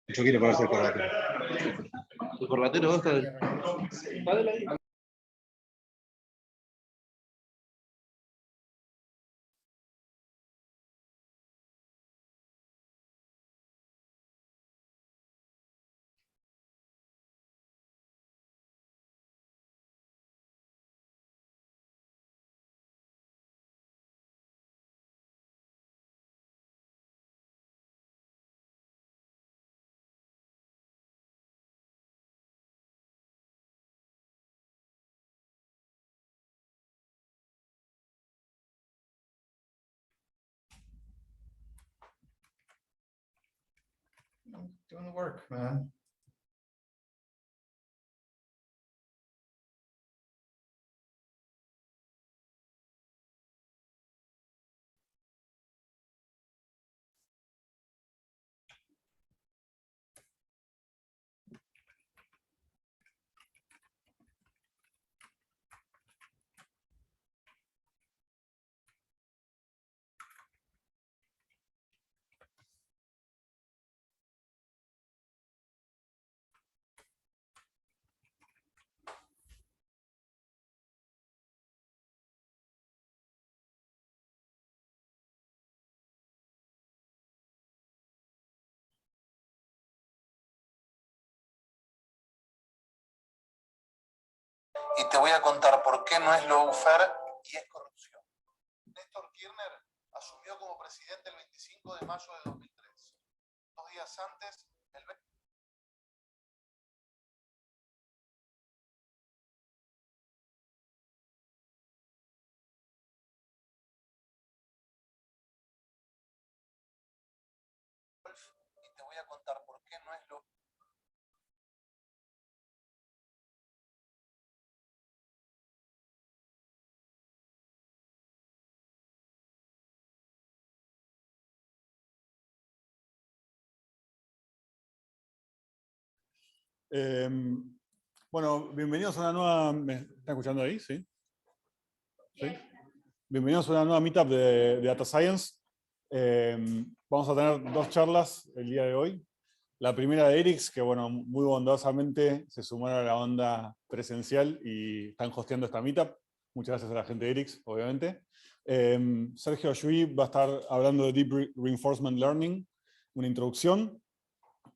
Yo quiero ponerse el corbatero. ¿El corbatero vos está? Doing the work, man. Y te voy a contar por qué no es lawfare y es corrupción. Néstor Kirchner asumió como presidente el 25 de mayo de 2003. 2 días antes, el 20... Y te voy a contar por qué no es lawfare. Bueno, bienvenidos a una nueva... ¿Me están escuchando ahí? ¿Sí? ¿Sí? Bienvenidos a una nueva meetup de Data Science. Vamos a tener 2 charlas el día de hoy. La primera de Erix, que bueno, muy bondadosamente se sumaron a la onda presencial y están hosteando esta meetup. Muchas gracias a la gente de Erix, obviamente. Sergio Ayuí va a estar hablando de Deep Reinforcement Learning, una introducción.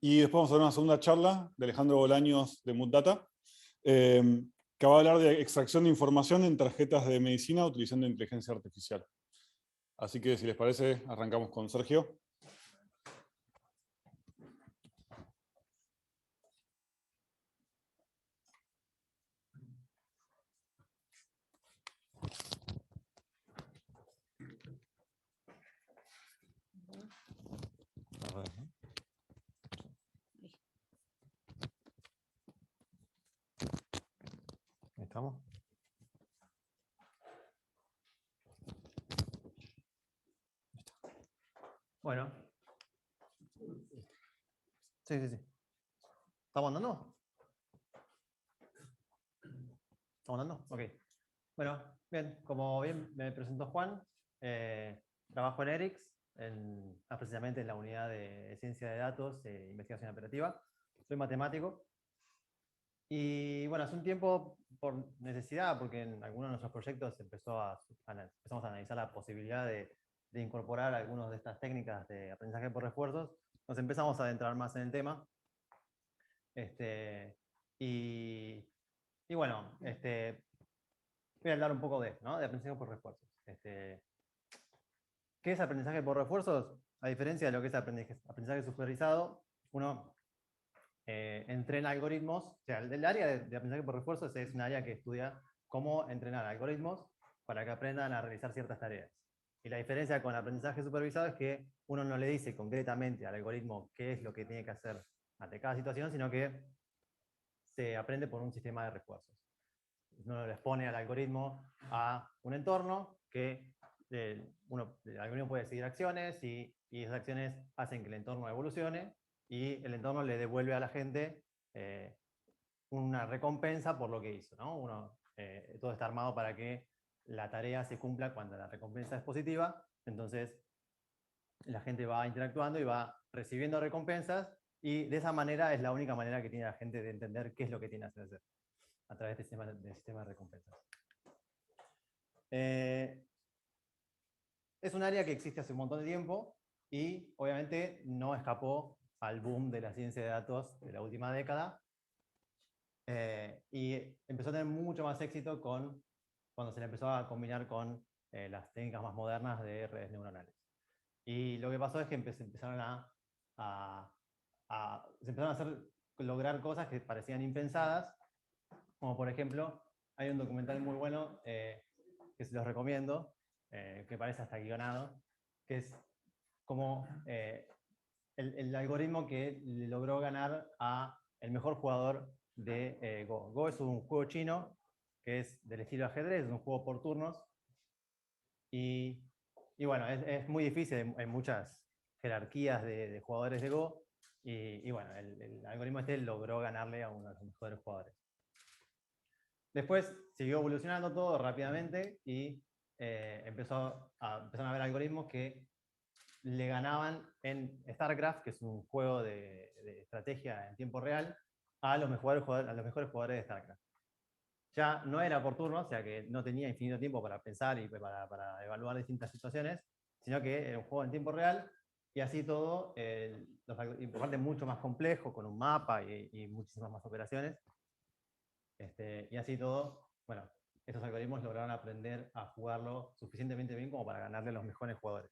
Y después vamos a tener una segunda charla de Alejandro Bolaños de Mutdata, que va a hablar de extracción de información en tarjetas de medicina utilizando inteligencia artificial. Así que, si les parece, arrancamos con Sergio. ¿Estamos? Bueno. Sí. ¿Estamos andando? ¿Estamos andando? Ok. Bueno, bien, como bien me presentó Juan, trabajo en ERIX, más precisamente en la unidad de ciencia de datos e investigación operativa. Soy matemático. Y bueno, hace un tiempo, por necesidad, porque en algunos de nuestros proyectos empezamos a analizar la posibilidad de incorporar algunas de estas técnicas de aprendizaje por refuerzos, nos empezamos a adentrar más en el tema. Y bueno, voy a hablar un poco de esto, ¿no? De aprendizaje por refuerzos. ¿Qué es aprendizaje por refuerzos? A diferencia de lo que es aprendizaje supervisado, uno entrena algoritmos. O sea, el área de aprendizaje por refuerzos es un área que estudia cómo entrenar algoritmos para que aprendan a realizar ciertas tareas. Y la diferencia con el aprendizaje supervisado es que uno no le dice concretamente al algoritmo qué es lo que tiene que hacer ante cada situación, sino que se aprende por un sistema de refuerzos. Uno les pone al algoritmo a un entorno que el algoritmo puede seguir acciones y esas acciones hacen que el entorno evolucione y el entorno le devuelve a la gente una recompensa por lo que hizo, ¿no? Todo está armado para que la tarea se cumpla cuando la recompensa es positiva, entonces la gente va interactuando y va recibiendo recompensas, y de esa manera es la única manera que tiene la gente de entender qué es lo que tiene que hacer a través del sistema de recompensas. Es un área que existe hace un montón de tiempo y obviamente no escapó al boom de la ciencia de datos de la última década, y empezó a tener mucho más éxito cuando se le empezó a combinar con las técnicas más modernas de redes neuronales. Y lo que pasó es que se empezaron a lograr cosas que parecían impensadas, como por ejemplo, hay un documental muy bueno que se los recomiendo, que parece hasta guionado, que es como el algoritmo que le logró ganar a el mejor jugador de Go. Go es un juego chino que es del estilo ajedrez, es un juego por turnos, y bueno, es muy difícil, hay muchas jerarquías de jugadores de Go, y bueno, el algoritmo este logró ganarle a uno de los mejores jugadores. Después siguió evolucionando todo rápidamente y empezaron a haber algoritmos que le ganaban en StarCraft, que es un juego de estrategia en tiempo real, a los mejores jugadores de StarCraft. Ya no era por turno, o sea que no tenía infinito tiempo para pensar y para evaluar distintas situaciones, sino que era un juego en tiempo real, y así todo, parte mucho más complejo, con un mapa y muchísimas más operaciones. Y así todo, bueno, estos algoritmos lograron aprender a jugarlo suficientemente bien como para ganarle a los mejores jugadores.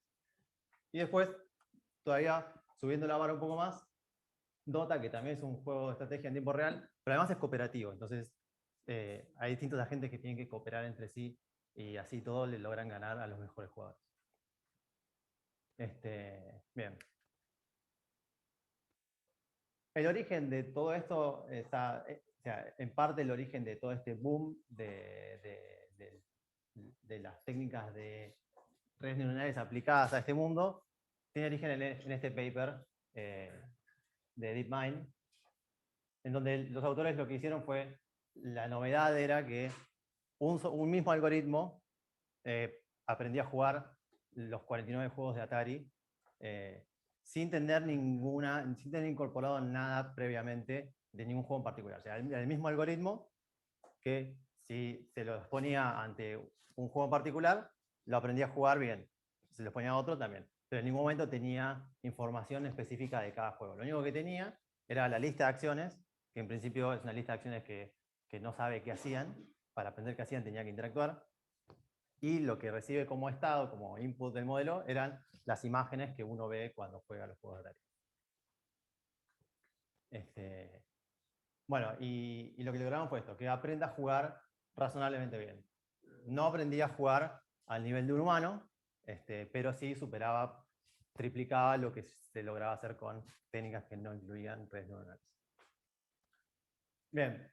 Y después, todavía subiendo la vara un poco más, Dota, que también es un juego de estrategia en tiempo real, pero además es cooperativo. Entonces, hay distintos agentes que tienen que cooperar entre sí, y así todo le logran ganar a los mejores jugadores. Bien. El origen de todo esto está, o sea, en parte el origen de todo este boom de las técnicas de redes neuronales aplicadas a este mundo, tiene origen en este paper de DeepMind, en donde los autores lo que hicieron fue, la novedad era que un mismo algoritmo aprendía a jugar los 49 juegos de Atari sin tener incorporado nada previamente de ningún juego en particular. O sea, el mismo algoritmo que, si se lo exponía ante un juego en particular, lo aprendía a jugar bien. Si se lo exponía a otro también. Pero en ningún momento tenía información específica de cada juego. Lo único que tenía era la lista de acciones, que en principio es una lista de acciones que no sabe qué hacían. Para aprender qué hacían tenía que interactuar. Y lo que recibe como estado, como input del modelo, eran las imágenes que uno ve cuando juega los juegos de Atari. Bueno, y lo que lograron fue esto, que aprenda a jugar razonablemente bien. No aprendía a jugar al nivel de un humano, pero sí triplicaba lo que se lograba hacer con técnicas que no incluían redes neuronales. Bien,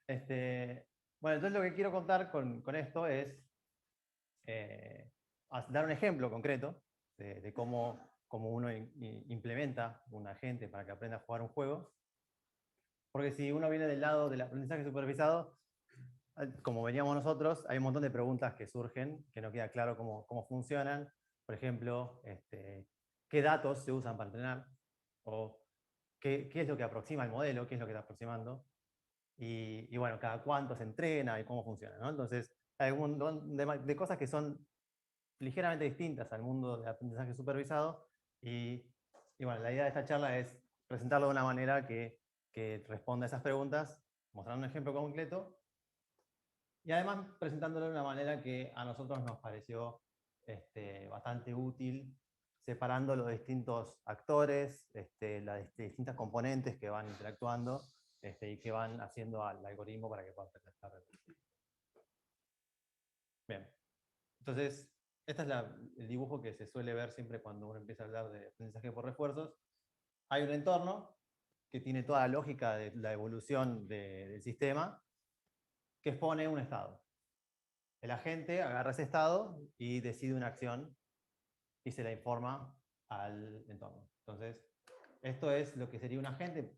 bueno, entonces lo que quiero contar con esto es dar un ejemplo concreto de cómo uno implementa un agente para que aprenda a jugar un juego. Porque si uno viene del lado del aprendizaje supervisado, como veníamos nosotros, hay un montón de preguntas que surgen, que no queda claro cómo funcionan. Por ejemplo, ¿qué datos se usan para entrenar? O ¿qué es lo que aproxima el modelo? ¿Qué es lo que está aproximando? Y bueno, cada cuánto se entrena y cómo funciona, ¿no? Entonces, hay un montón de cosas que son ligeramente distintas al mundo del aprendizaje supervisado. Y bueno, la idea de esta charla es presentarlo de una manera que responda a esas preguntas, mostrando un ejemplo concreto, y además presentándolo de una manera que a nosotros nos pareció bastante útil, separando los distintos actores, las distintas componentes que van interactuando y que van haciendo al algoritmo para que pueda aprender. Bien, entonces, este es el dibujo que se suele ver siempre cuando uno empieza a hablar de aprendizaje por refuerzos. Hay un entorno que tiene toda la lógica de la evolución del sistema, que expone un estado. El agente agarra ese estado y decide una acción y se la informa al entorno. Entonces, esto es lo que sería un agente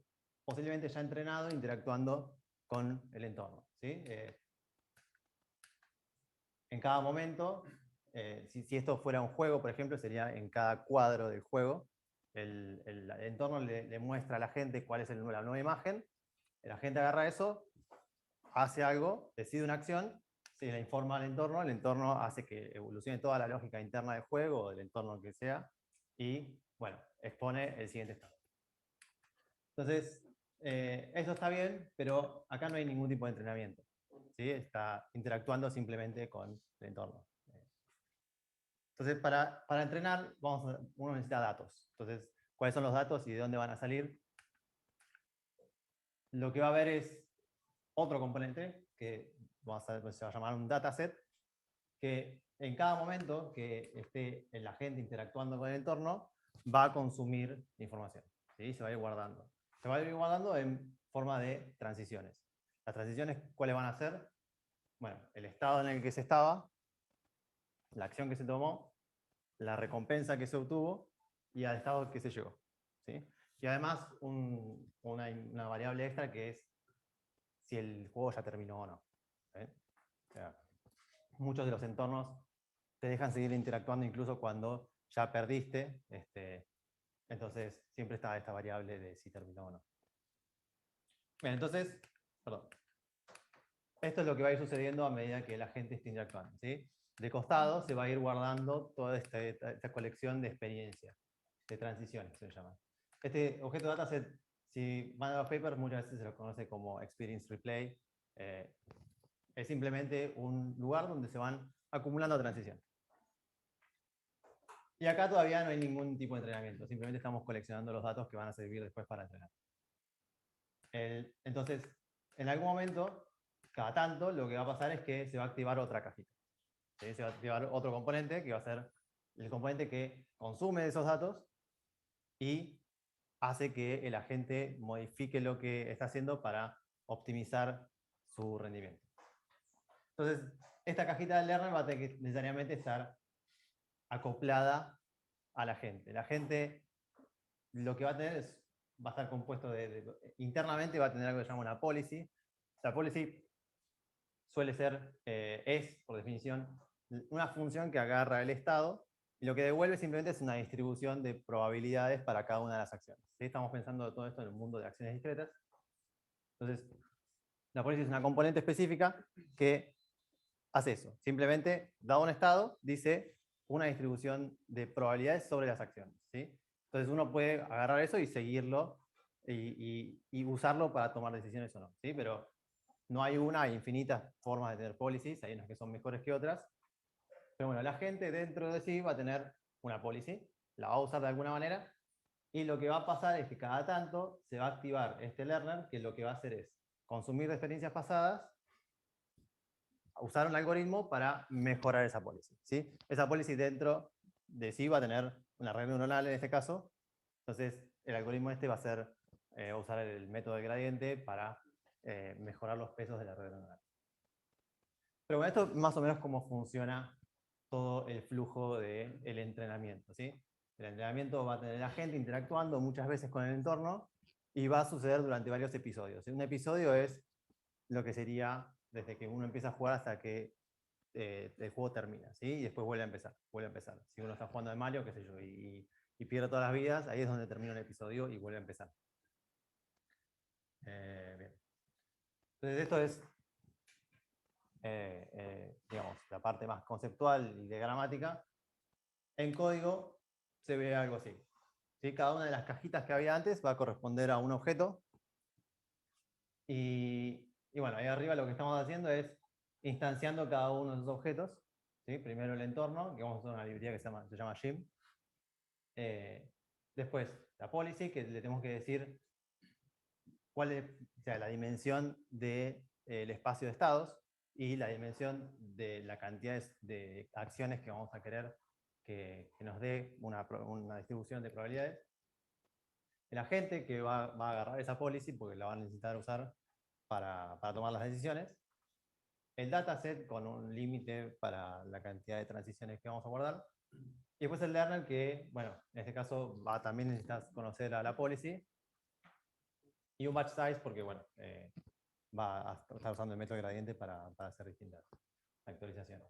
posiblemente ya entrenado interactuando con el entorno, ¿sí? en cada momento, si esto fuera un juego, por ejemplo, sería en cada cuadro del juego, el entorno le muestra a la gente cuál es la nueva imagen, la gente agarra eso, hace algo, decide una acción, se le informa al entorno, el entorno hace que evolucione toda la lógica interna del juego o del entorno que sea, y bueno, expone el siguiente estado. Entonces, eso está bien, pero acá no hay ningún tipo de entrenamiento. ¿Sí? Está interactuando simplemente con el entorno. Entonces, para entrenar, uno necesita datos. Entonces, ¿cuáles son los datos y de dónde van a salir? Lo que va a haber es otro componente que se va a llamar un dataset, que en cada momento que esté el agente interactuando con el entorno, va a consumir información. ¿Sí? Se va a ir guardando. Se va a ir guardando en forma de transiciones. Las transiciones, ¿cuáles van a ser? Bueno, el estado en el que se estaba, la acción que se tomó, la recompensa que se obtuvo y al estado que se llegó. ¿Sí? Y además una variable extra que es si el juego ya terminó o no. ¿Sí? O sea, muchos de los entornos te dejan seguir interactuando incluso cuando ya perdiste. Entonces siempre está esta variable de si terminó o no. Bien, entonces, perdón. Esto es lo que va a ir sucediendo a medida que la gente esté interactuando. ¿Sí? De costado se va a ir guardando toda esta colección de experiencias, de transiciones, se llama. Este objeto dataset, si van a los papers, muchas veces se lo conoce como Experience Replay. Es simplemente un lugar donde se van acumulando transiciones. Y acá todavía no hay ningún tipo de entrenamiento, simplemente estamos coleccionando los datos que van a servir después para entrenar. Entonces, en algún momento, cada tanto, lo que va a pasar es que se va a activar otra cajita. ¿Sí? Se va a activar otro componente, que va a ser el componente que consume esos datos y hace que el agente modifique lo que está haciendo para optimizar su rendimiento. Entonces, esta cajita del learner va a tener que necesariamente estar acoplada a la gente. La gente lo que va a tener va a estar compuesto internamente va a tener algo que se llama una policy. La policy suele ser, es, por definición, una función que agarra el estado y lo que devuelve simplemente es una distribución de probabilidades para cada una de las acciones. ¿Sí? Estamos pensando todo esto en el mundo de acciones discretas. Entonces, la policy es una componente específica que hace eso. Simplemente, dado un estado, dice una distribución de probabilidades sobre las acciones. ¿Sí? Entonces uno puede agarrar eso y seguirlo y usarlo para tomar decisiones o no. ¿Sí? Pero no hay hay infinitas formas de tener policies, hay unas que son mejores que otras. Pero bueno, la gente dentro de sí va a tener una policy, la va a usar de alguna manera, y lo que va a pasar es que cada tanto se va a activar este learner, que lo que va a hacer es consumir de experiencias pasadas, usar un algoritmo para mejorar esa policy. ¿Sí? Esa policy dentro de sí va a tener una red neuronal en este caso, entonces el algoritmo va a ser usar el método de gradiente para mejorar los pesos de la red neuronal. Pero bueno, esto más o menos cómo funciona todo el flujo del entrenamiento. ¿Sí? El entrenamiento va a tener la gente interactuando muchas veces con el entorno y va a suceder durante varios episodios. Un episodio es lo que sería desde que uno empieza a jugar hasta que el juego termina, ¿sí? Y después vuelve a empezar, vuelve a empezar. Si uno está jugando de Mario, qué sé yo, y pierde todas las vidas, ahí es donde termina un episodio y vuelve a empezar. Bien. Entonces esto es, digamos, la parte más conceptual y de gramática. En código se ve algo así. ¿Sí? Cada una de las cajitas que había antes va a corresponder a un objeto. Y bueno, ahí arriba lo que estamos haciendo es instanciando cada uno de esos objetos. ¿Sí? Primero el entorno, que vamos a usar una librería que se llama Gym. Después la policy, que le tenemos que decir cuál es, o sea, la dimensión del espacio de estados y la dimensión de la cantidad de acciones que vamos a querer que nos dé una distribución de probabilidades. El agente que va a agarrar esa policy, porque la va a necesitar usar para tomar las decisiones. El dataset con un límite para la cantidad de transiciones que vamos a guardar. Y después el learner que, bueno, en este caso también necesitas conocer a la policy. Y un batch size porque, bueno, va a estar usando el método gradiente para hacer distintas actualizaciones.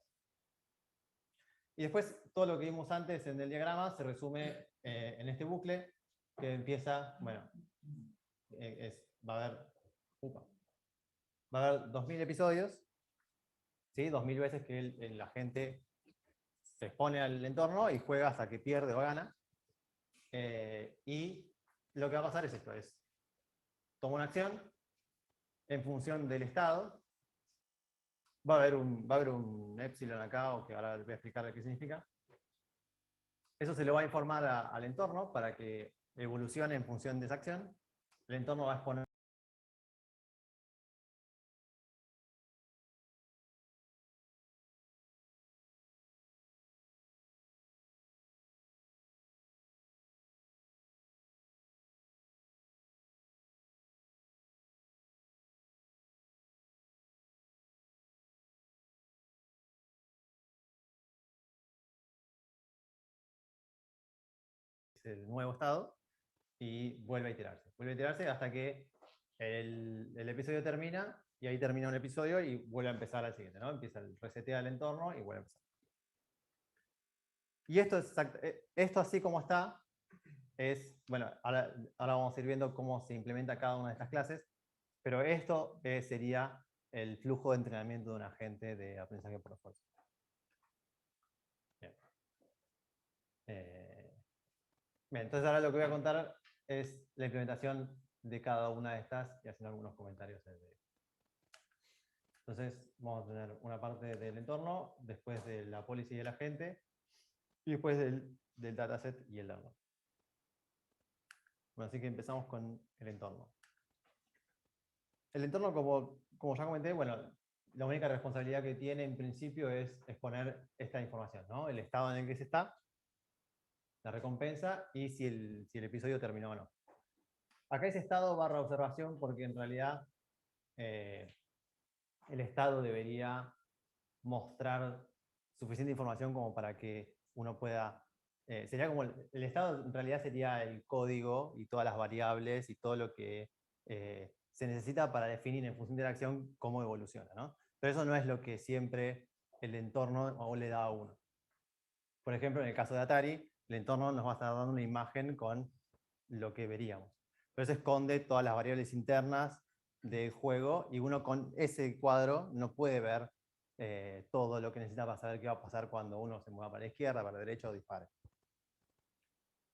Y después todo lo que vimos antes en el diagrama se resume en este bucle que empieza, bueno, va a haber, va a haber 2000 episodios, ¿sí? 2000 veces que la gente se expone al entorno y juega hasta que pierde o gana. Y lo que va a pasar es esto, toma una acción en función del estado. Va a haber un epsilon acá, o que ahora les voy a explicar qué significa. Eso se lo va a informar al entorno para que evolucione en función de esa acción. El entorno va a exponer el nuevo estado y vuelve a iterarse. Vuelve a iterarse hasta que el episodio termina, y ahí termina un episodio y vuelve a empezar al siguiente, ¿no? Empieza el resetea el entorno y vuelve a empezar. Y esto así como está, bueno, ahora vamos a ir viendo cómo se implementa cada una de estas clases, pero esto sería el flujo de entrenamiento de un agente de aprendizaje por refuerzo. Bien. Bien, entonces ahora lo que voy a contar es la implementación de cada una de estas y hacer algunos comentarios. Entonces vamos a tener una parte del entorno, después de la policy del agente, y después del dataset y el learner. Bueno, así que empezamos con el entorno. El entorno, como ya comenté, bueno, la única responsabilidad que tiene en principio es exponer esta información, ¿no? El estado en el que se está, la recompensa y si el episodio terminó o no. Acá es estado barra observación porque en realidad el estado debería mostrar suficiente información como para que uno pueda... sería como el estado en realidad sería el código y todas las variables y todo lo que se necesita para definir en función de la acción cómo evoluciona, ¿no? Pero eso no es lo que siempre el entorno le da a uno. Por ejemplo, en el caso de Atari, el entorno nos va a estar dando una imagen con lo que veríamos. Pero eso esconde todas las variables internas del juego y uno con ese cuadro no puede ver todo lo que necesita para saber qué va a pasar cuando uno se mueva para la izquierda, para la derecha o dispare.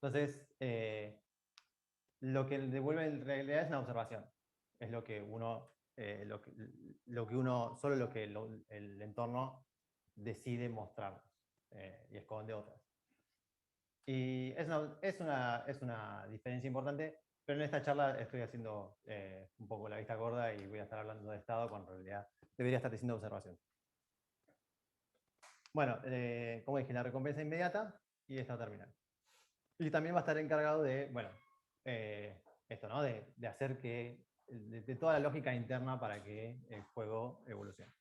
Entonces, lo que devuelve en realidad es una observación. Es lo que uno, solo lo que el entorno decide mostrar y esconde otras. Y es una diferencia importante, pero en esta charla estoy haciendo un poco la vista gorda y voy a estar hablando de estado cuando en realidad debería estar diciendo observación. Bueno, como dije, la recompensa inmediata y estado terminal. Y también va a estar encargado de, bueno, esto, ¿no? De hacer de toda la lógica interna para que el juego evolucione.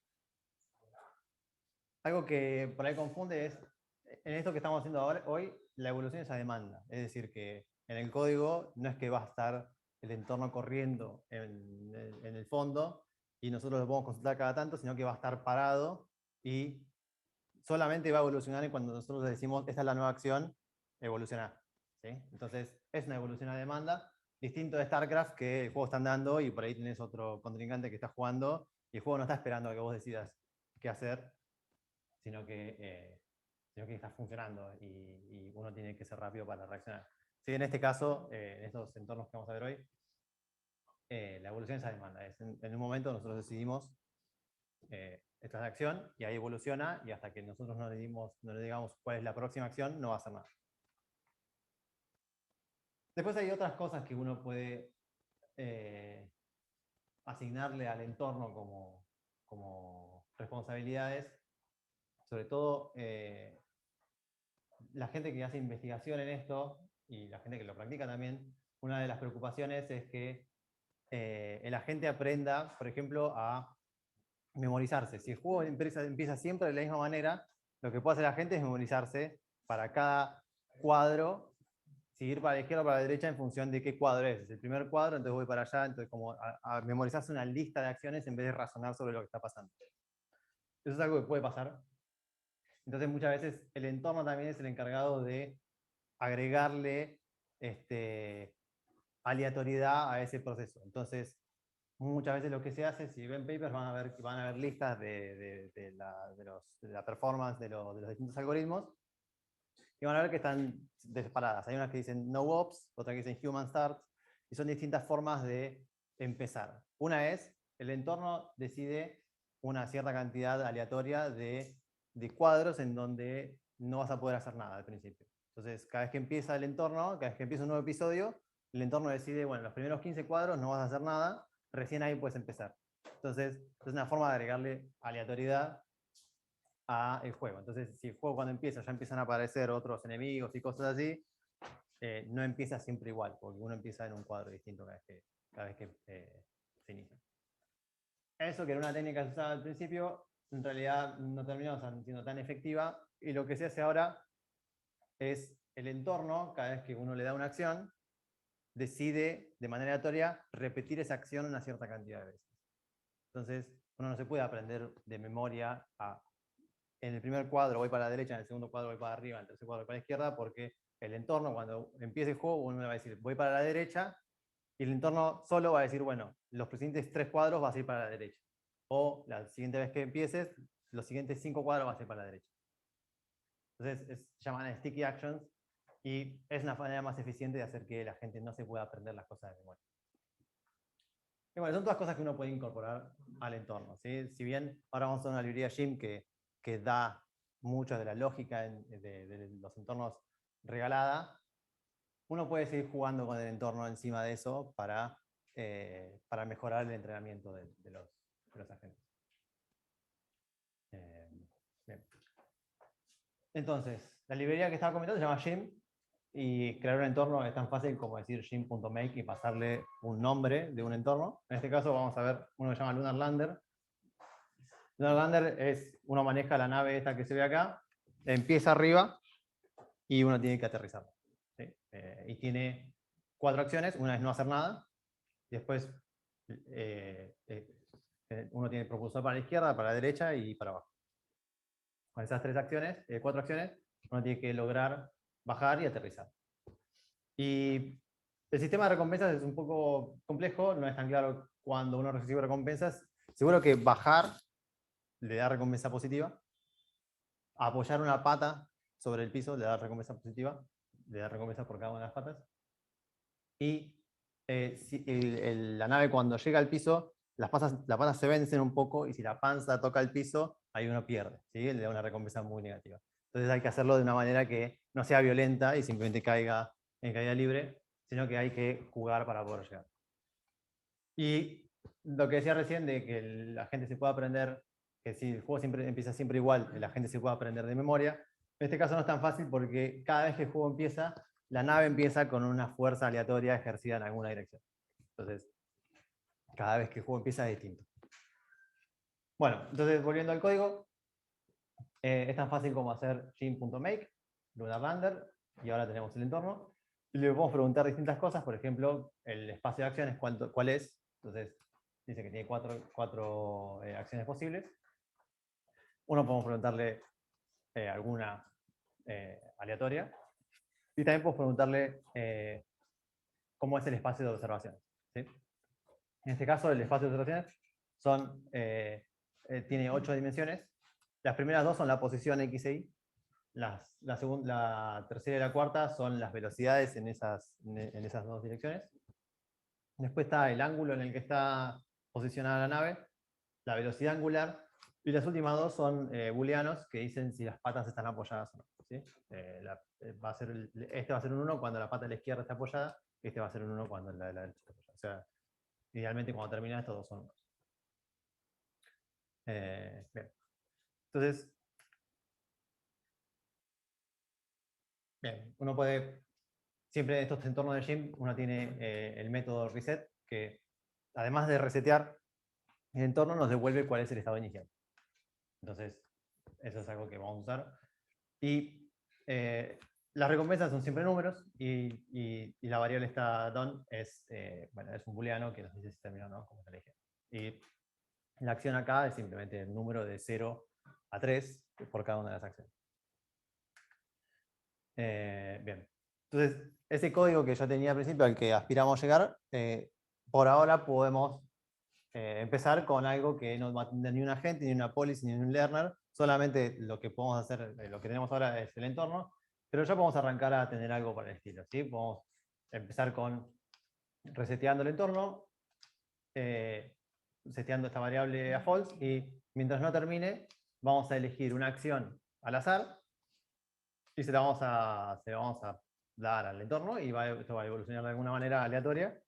Algo que por ahí confunde es, en esto que estamos haciendo hoy, la evolución es a demanda. Es decir, que en el código no es que va a estar el entorno corriendo en el fondo y nosotros lo podemos consultar cada tanto, sino que va a estar parado y solamente va a evolucionar cuando nosotros decimos, esta es la nueva acción, evolucionar. ¿Sí? Entonces, es una evolución a demanda, distinto de StarCraft, que el juego está andando y por ahí tenés otro contrincante que está jugando y el juego no está esperando a que vos decidas qué hacer, sino que está funcionando y uno tiene que ser rápido para reaccionar. Sí, en este caso, en estos entornos que vamos a ver hoy, la evolución es a demanda. En un momento nosotros decidimos esta es la acción y ahí evoluciona y hasta que nosotros no le digamos cuál es la próxima acción, no va a hacer nada. Después hay otras cosas que uno puede asignarle al entorno como responsabilidades. Sobre todo la gente que hace investigación en esto y la gente que lo practica también, una de las preocupaciones es que el agente aprenda, por ejemplo, a memorizarse. Si el juego empieza siempre de la misma manera, lo que puede hacer la gente es memorizarse para cada cuadro, seguir para la izquierda o para la derecha en función de qué cuadro es. Es el primer cuadro, entonces voy para allá, entonces como a memorizarse una lista de acciones en vez de razonar sobre lo que está pasando. Eso es algo que puede pasar. Entonces muchas veces el entorno también es el encargado de agregarle aleatoriedad a ese proceso. Entonces, muchas veces lo que se hace, si ven papers, van a ver listas de la performance de los distintos algoritmos y van a ver que están separadas. Hay unas que dicen no ops, otras que dicen human start, y son distintas formas de empezar. Una es, el entorno decide una cierta cantidad aleatoria de cuadros en donde no vas a poder hacer nada al principio. Entonces, cada vez que empieza el entorno, cada vez que empieza un nuevo episodio, el entorno decide, bueno, los primeros 15 cuadros no vas a hacer nada, recién ahí puedes empezar. Entonces, es una forma de agregarle aleatoriedad al juego. Entonces, si el juego cuando empieza ya empiezan a aparecer otros enemigos y cosas así, no empieza siempre igual, porque uno empieza en un cuadro distinto cada vez que se inicia. Eso, que era una técnica que se usaba al principio, en realidad no terminó siendo tan efectiva, y lo que se hace ahora es el entorno, cada vez que uno le da una acción, decide de manera aleatoria repetir esa acción una cierta cantidad de veces. Entonces, uno no se puede aprender de memoria en el primer cuadro voy para la derecha, en el segundo cuadro voy para arriba, en el tercer cuadro voy para la izquierda, porque el entorno, cuando empiece el juego, uno le va a decir voy para la derecha, y el entorno solo va a decir, bueno, los siguientes 3 cuadros vas a ir para la derecha. O la siguiente vez que empieces, los siguientes 5 cuadros vas a ir para la derecha. Entonces, se llaman sticky actions, y es una manera más eficiente de hacer que la gente no se pueda aprender las cosas de memoria. Y bueno, son todas cosas que uno puede incorporar al entorno, ¿sí? Si bien ahora vamos a usar una librería Gym que da mucho de la lógica de los entornos regalada, uno puede seguir jugando con el entorno encima de eso para mejorar el entrenamiento de los agentes. Bien. Entonces, la librería que estaba comentando se llama Gym, y crear un entorno es tan fácil como decir gym.make y pasarle un nombre de un entorno. En este caso vamos a ver uno que se llama Lunar Lander. Lunar Lander es, uno maneja la nave esta que se ve acá, empieza arriba y uno tiene que aterrizar. ¿Sí? Y tiene 4 acciones, una es no hacer nada, y después uno tiene propulsor para la izquierda, para la derecha y para abajo. Con esas 4 acciones, uno tiene que lograr bajar y aterrizar. Y el sistema de recompensas es un poco complejo, no es tan claro cuando uno recibe recompensas. Seguro que bajar le da recompensa positiva, apoyar una pata sobre el piso le da recompensa positiva, le da recompensa por cada una de las patas. Y si la nave cuando llega al piso, las patas se vencen un poco, y si la panza toca el piso, ahí uno pierde, ¿sí? Le da una recompensa muy negativa. Entonces hay que hacerlo de una manera que no sea violenta y simplemente caiga en caída libre, sino que hay que jugar para poder llegar. Y lo que decía recién de que la gente se pueda aprender, que si el juego empieza siempre igual, la gente se puede aprender de memoria. En este caso no es tan fácil, porque cada vez que el juego empieza, la nave empieza con una fuerza aleatoria ejercida en alguna dirección. Entonces, cada vez que el juego empieza es distinto. Bueno, entonces volviendo al código, es tan fácil como hacer gym.make, Lunar Lander, y ahora tenemos el entorno. Y le podemos preguntar distintas cosas, por ejemplo, el espacio de acciones, ¿cuál es? Entonces, dice que tiene 4 acciones posibles. Uno podemos preguntarle alguna aleatoria. Y también podemos preguntarle cómo es el espacio de observaciones, ¿sí? En este caso, el espacio de observaciones tiene 8 dimensiones. Las primeras 2 son la posición X e Y. La tercera y la cuarta son las velocidades en esas 2 direcciones. Después está el ángulo en el que está posicionada la nave, la velocidad angular, y las últimas 2 son booleanos, que dicen si las patas están apoyadas o no, ¿sí? Este va a ser un 1 cuando la pata de la izquierda está apoyada, y este va a ser un 1 cuando la de la derecha está apoyada. O sea, idealmente cuando termina estos 2 son 1. Bien. Entonces, bien, uno puede, siempre en estos entornos de Gym, uno tiene el método reset, que además de resetear el entorno, nos devuelve cuál es el estado inicial. Entonces, eso es algo que vamos a usar. Y las recompensas son siempre números, y la variable está done es un booleano que nos dice si terminó o no, como se elige. Y la acción acá es simplemente el número de 0 a 3, por cada una de las acciones. Bien. Entonces, ese código que yo tenía al principio, al que aspiramos a llegar, por ahora podemos empezar con algo que no va a tener ni un agente, ni una policy, ni un learner. Solamente lo que podemos hacer, lo que tenemos ahora es el entorno, pero ya podemos arrancar a tener algo para el estilo. ¿Sí? Podemos empezar con reseteando el entorno, seteando esta variable a false, y mientras no termine, vamos a elegir una acción al azar y se la vamos a dar al entorno y esto va a evolucionar de alguna manera aleatoria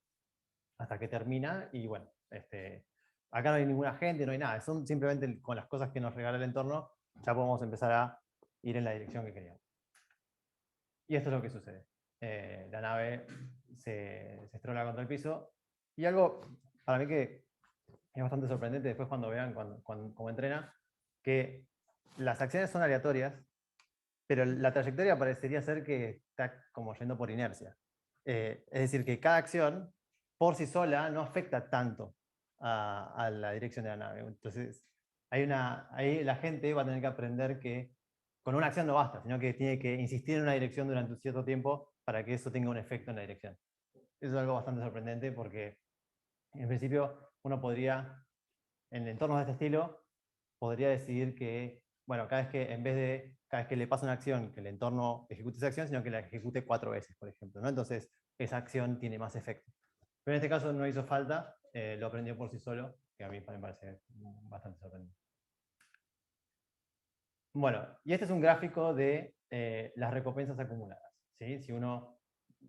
hasta que termina. Y bueno, acá no hay ningún agente, no hay nada, son simplemente con las cosas que nos regala el entorno, ya podemos empezar a ir en la dirección que queríamos. Y esto es lo que sucede. La nave se estrola contra el piso, y algo para mí que es bastante sorprendente después cuando vean cómo entrena, que las acciones son aleatorias, pero la trayectoria parecería ser que está como yendo por inercia. Es decir, que cada acción por sí sola no afecta tanto a la dirección de la nave. Entonces, ahí la gente va a tener que aprender que con una acción no basta, sino que tiene que insistir en una dirección durante un cierto tiempo para que eso tenga un efecto en la dirección. Eso es algo bastante sorprendente porque, en principio, uno podría, en entornos de este estilo, podría decidir que, bueno, cada vez que le pasa una acción, que el entorno ejecute esa acción, sino que la ejecute 4 veces, por ejemplo, ¿no? Entonces, esa acción tiene más efecto. Pero en este caso no hizo falta, lo aprendió por sí solo, que a mí me parece bastante sorprendente. Bueno, y este es un gráfico de las recompensas acumuladas. ¿Sí? Si uno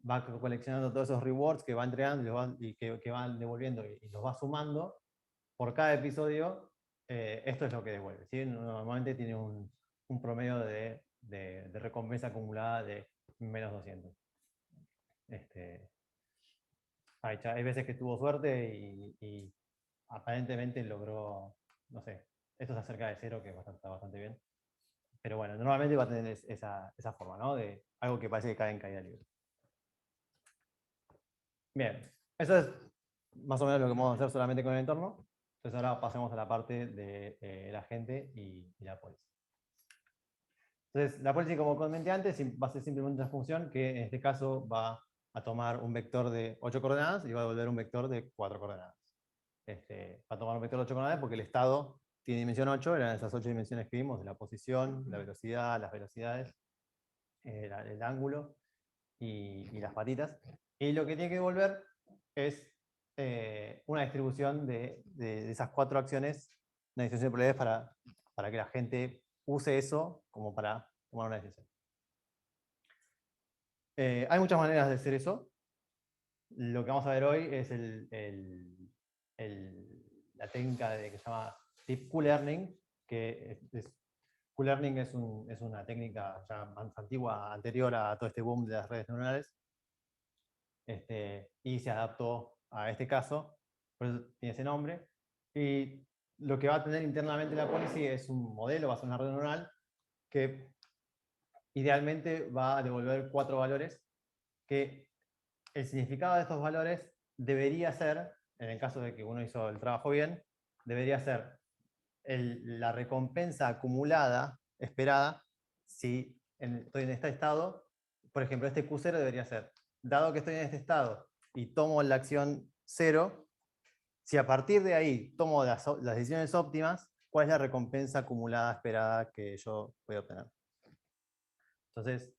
va coleccionando todos esos rewards que va entregando y que va devolviendo y los va sumando, por cada episodio, esto es lo que devuelve. ¿Sí? Normalmente tiene un promedio de recompensa acumulada de menos 200. Hay veces que tuvo suerte y aparentemente logró, no sé, esto es acerca de 0, que está bastante bien. Pero bueno, normalmente va a tener esa forma, ¿no? De algo que parece que cae en caída libre. Bien, eso es más o menos lo que vamos a hacer solamente con el entorno. Entonces ahora pasemos a la parte de la gente y la policy. Entonces, la policy, como comenté antes, va a ser simplemente una función que en este caso va a tomar un vector de 8 coordenadas y va a devolver un vector de 4 coordenadas. Va a tomar un vector de 8 coordenadas porque el estado tiene dimensión 8, eran esas 8 dimensiones que vimos, de la posición, la velocidad, las velocidades, el ángulo y las patitas. Y lo que tiene que devolver es una distribución de esas 4 acciones, una distribución de probabilidades para que la gente use eso como para tomar una decisión. Hay muchas maneras de hacer eso. Lo que vamos a ver hoy es la técnica que se llama Deep Q-Learning, que Q-Learning es una técnica ya más antigua, anterior a todo este boom de las redes neuronales, y se adaptó a este caso, por eso tiene ese nombre. Y lo que va a tener internamente la policy es un modelo, va a ser una red neuronal, que idealmente va a devolver 4 valores, que el significado de estos valores debería ser, en el caso de que uno hizo el trabajo bien, debería ser la recompensa acumulada, esperada, si estoy en este estado. Por ejemplo, este Q0 debería ser, dado que estoy en este estado y tomo la acción 0, si a partir de ahí tomo las decisiones óptimas, ¿cuál es la recompensa acumulada esperada que yo voy a obtener? Entonces,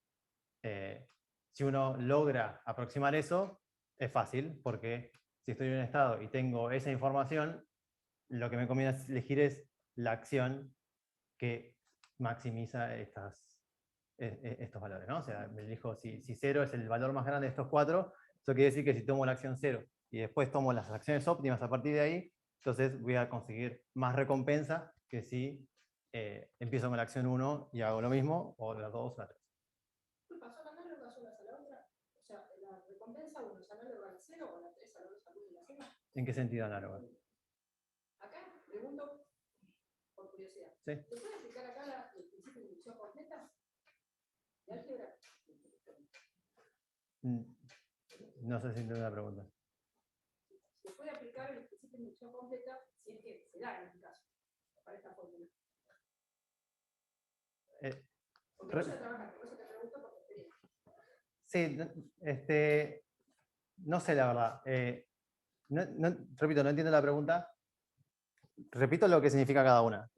si uno logra aproximar eso, es fácil, porque si estoy en un estado y tengo esa información, lo que me conviene elegir es la acción que maximiza estos valores, ¿no? O sea, me elijo, si 0 es el valor más grande de estos 4, eso quiere decir que si tomo la acción 0 y después tomo las acciones óptimas a partir de ahí, entonces voy a conseguir más recompensa que si empiezo con la acción 1 y hago lo mismo, o la 2 o la 3. ¿Son análogas unas a la otra? O sea, la recompensa 1 es análoga a la 0 o la 3 análoga a la 0. ¿En qué sentido análoga? Acá pregunto por curiosidad. Sí. ¿Se puede aplicar acá el principio de inducción completa? ¿De álgebra? No sé si entiendo la pregunta. ¿Se puede aplicar el principio de inducción completa si es que se da en este caso, para esta fórmula? Porque vos ya trabajaste, por eso te pregunto por tu experiencia. Sí, no sé la verdad. Repito, no entiendo la pregunta. Repito lo que significa cada una.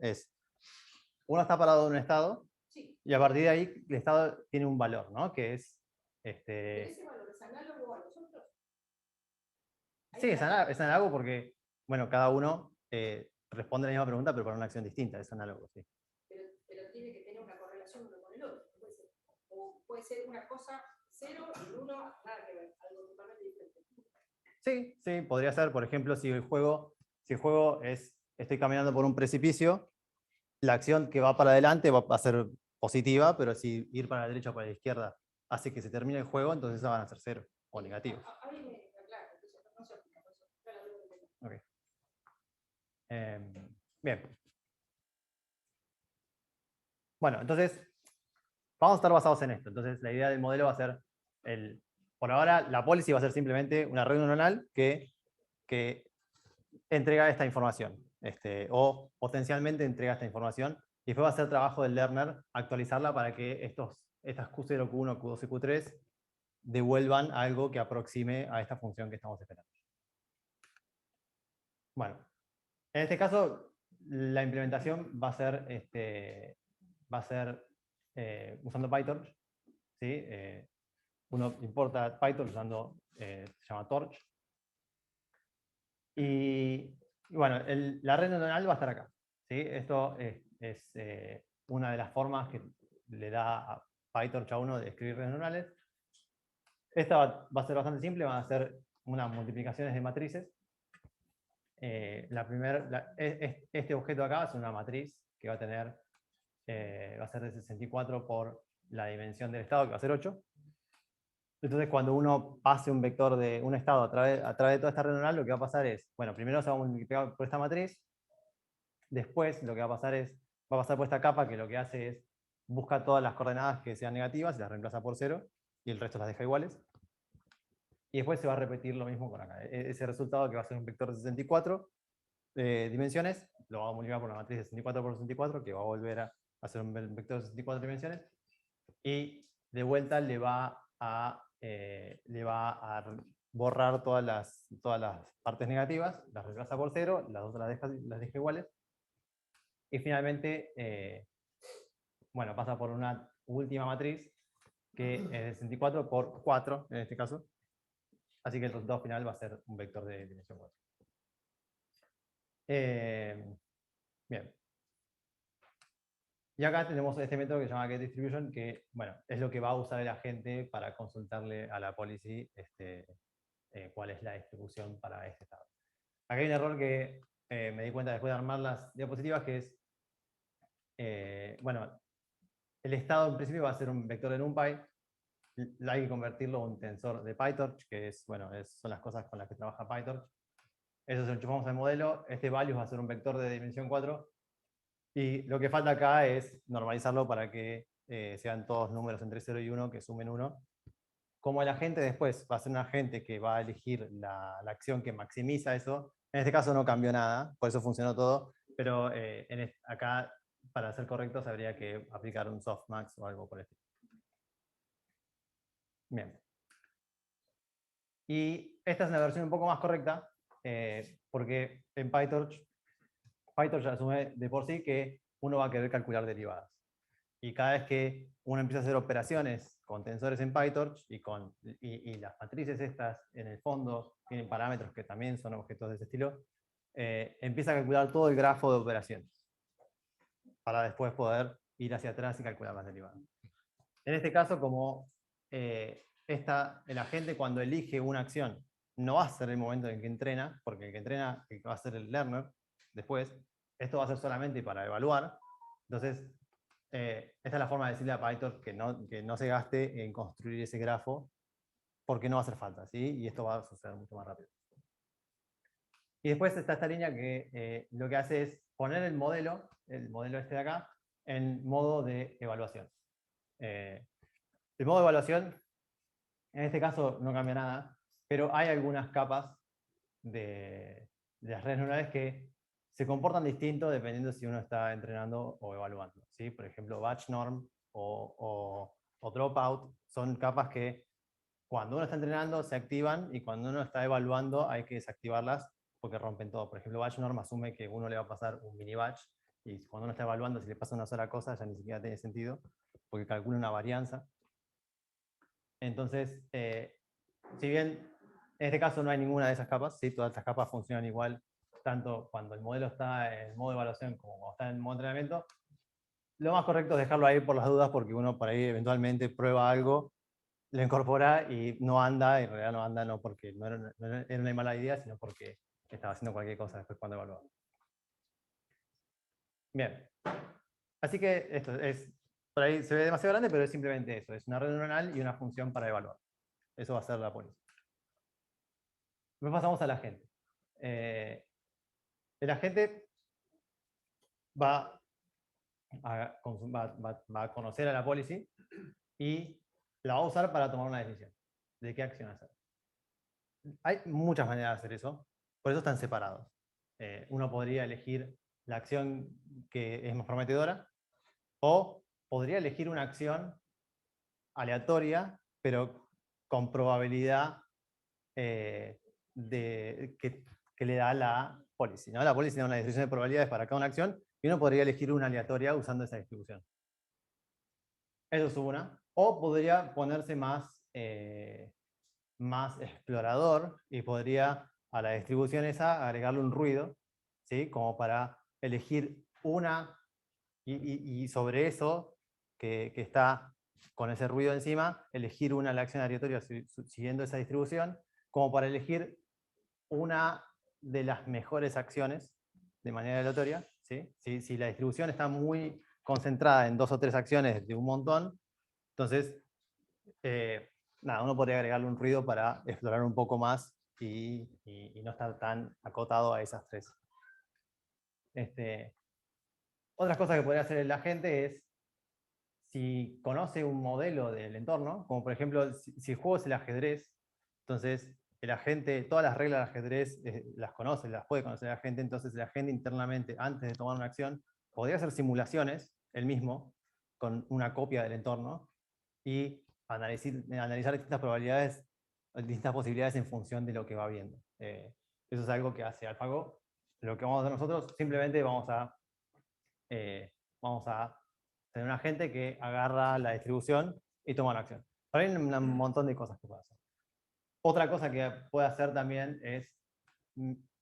Uno está parado en un estado Sí, y a partir de ahí el estado tiene un valor, ¿no? Que es... pero ese valor es análogo a los otros. Ahí Sí, está. es análogo porque, bueno, cada uno responde a la misma pregunta, pero para una acción distinta. Es análogo, sí. Pero tiene que tener una correlación uno con el otro. Puede ser, o puede ser una cosa 0 y 1 nada que ver, algo totalmente diferente. Sí, sí, podría ser, por ejemplo, si el juego es, estoy caminando por un precipicio, la acción que va para adelante va a ser positiva, pero si ir para la derecha o para la izquierda hace que se termine el juego, entonces van a ser 0 o negativos. Ahí me aclaro, entonces no se aplica, por eso. Era la duda que tenía. Ok. Bien. Bueno, entonces, vamos a estar basados en esto. Entonces, la idea del modelo va a ser, por ahora, la policy va a ser simplemente una red neuronal que entrega esta información, o potencialmente entrega esta información, y después va a ser trabajo del learner actualizarla para que estas Q0, Q1, Q2 y Q3 devuelvan algo que aproxime a esta función que estamos esperando. Bueno, en este caso, la implementación va a ser usando PyTorch. ¿Sí? Uno importa PyTorch usando, se llama Torch. Y bueno, la red neuronal va a estar acá. ¿Sí? Esto es una de las formas que le da a PyTorch a uno de escribir redes neuronales. Esta va a ser bastante simple, van a ser unas multiplicaciones de matrices. Este objeto acá es una matriz que va a tener, va a ser de 64 por la dimensión del estado, que va a ser 8. Entonces, cuando uno pase un vector de un estado a través de toda esta red neuronal, lo que va a pasar es, bueno, primero se va a multiplicar por esta matriz, después lo que va a pasar por esta capa que lo que hace es busca todas las coordenadas que sean negativas y las reemplaza por 0, y el resto las deja iguales. Y después se va a repetir lo mismo con acá. Ese resultado que va a ser un vector de 64 dimensiones, lo vamos a multiplicar por una matriz de 64 por 64, que va a volver a hacer un vector de 64 dimensiones, y de vuelta le va a borrar todas las partes negativas, las reemplaza por 0, las otras las deja iguales, y finalmente, bueno, pasa por una última matriz, que es de 64 por 4, en este caso, así que el resultado final va a ser un vector de dimensión 4. Bien. Y acá tenemos este método que se llama getDistribution, que bueno, es lo que va a usar el agente para consultarle a la policy cuál es la distribución para este estado. Acá hay un error que me di cuenta después de armar las diapositivas, que es, bueno, el estado en principio va a ser un vector de NumPy, hay que convertirlo a un tensor de PyTorch, que es, bueno, son las cosas con las que trabaja PyTorch. Eso se lo enchufamos al modelo, este value va a ser un vector de dimensión 4, y lo que falta acá es normalizarlo para que sean todos números entre 0 y 1 que sumen 1. Como el agente después va a ser un agente que va a elegir la acción que maximiza eso, en este caso no cambió nada, por eso funcionó todo, pero acá, para ser correctos, habría que aplicar un softmax o algo por el estilo. Bien. Y esta es una versión un poco más correcta, porque en PyTorch asume de por sí que uno va a querer calcular derivadas. Y cada vez que uno empieza a hacer operaciones con tensores en PyTorch y las matrices estas en el fondo tienen parámetros que también son objetos de ese estilo, empieza a calcular todo el grafo de operaciones para después poder ir hacia atrás y calcular las derivadas. En este caso, como el agente cuando elige una acción no va a ser el momento en que entrena, porque el que entrena va a ser el learner después, esto va a ser solamente para evaluar. Entonces, esta es la forma de decirle a PyTorch que no se gaste en construir ese grafo, porque no va a hacer falta, ¿sí? Y esto va a suceder mucho más rápido. Y después está esta línea que lo que hace es poner el modelo este de acá, en modo de evaluación. El modo de evaluación, en este caso, no cambia nada, pero hay algunas capas de las redes neuronales que se comportan distinto dependiendo si uno está entrenando o evaluando, ¿sí? Por ejemplo, batch norm o dropout son capas que cuando uno está entrenando se activan y cuando uno está evaluando hay que desactivarlas porque rompen todo. Por ejemplo, batch norm asume que uno le va a pasar un mini batch y cuando uno está evaluando si le pasa una sola cosa ya ni siquiera tiene sentido porque calcula una varianza. Entonces, si bien en este caso no hay ninguna de esas capas, ¿sí? Todas estas capas funcionan igual, tanto cuando el modelo está en modo evaluación como cuando está en modo entrenamiento, lo más correcto es dejarlo ahí por las dudas porque uno por ahí eventualmente prueba algo, lo incorpora y no anda, y en realidad no anda no porque era una mala idea, sino porque estaba haciendo cualquier cosa después cuando evaluaba. Bien. Así que esto es, por ahí se ve demasiado grande, pero es simplemente eso, es una red neuronal y una función para evaluar. Eso va a ser la policy. Después pasamos al agente. El agente va a conocer a la policy y la va a usar para tomar una decisión de qué acción hacer. Hay muchas maneras de hacer eso, por eso están separados. Uno podría elegir la acción que es más prometedora o podría elegir una acción aleatoria, pero con probabilidad que le da la policy, ¿no? La policy da una distribución de probabilidades para cada una acción y uno podría elegir una aleatoria usando esa distribución. Eso es una. O podría ponerse más explorador y podría a la distribución esa agregarle un ruido, ¿sí? Como para elegir una y sobre eso que está con ese ruido encima, elegir una la acción aleatoria siguiendo esa distribución, como para elegir una de las mejores acciones de manera aleatoria. ¿Sí? Si la distribución está muy concentrada en 2 o 3 acciones de un montón, entonces, nada, uno podría agregarle un ruido para explorar un poco más y no estar tan acotado a esas 3. Otras cosas que podría hacer el agente es, si conoce un modelo del entorno, como por ejemplo, si el juego es el ajedrez, entonces el agente, todas las reglas del ajedrez las conoce, las puede conocer el agente, entonces el agente internamente, antes de tomar una acción, podría hacer simulaciones, él mismo, con una copia del entorno, y analizar distintas probabilidades, distintas posibilidades en función de lo que va viendo. Eso es algo que hace AlphaGo. Lo que vamos a hacer nosotros, simplemente vamos a tener un agente que agarra la distribución y toma una acción. Pero hay un montón de cosas que puede hacer. Otra cosa que puede hacer también es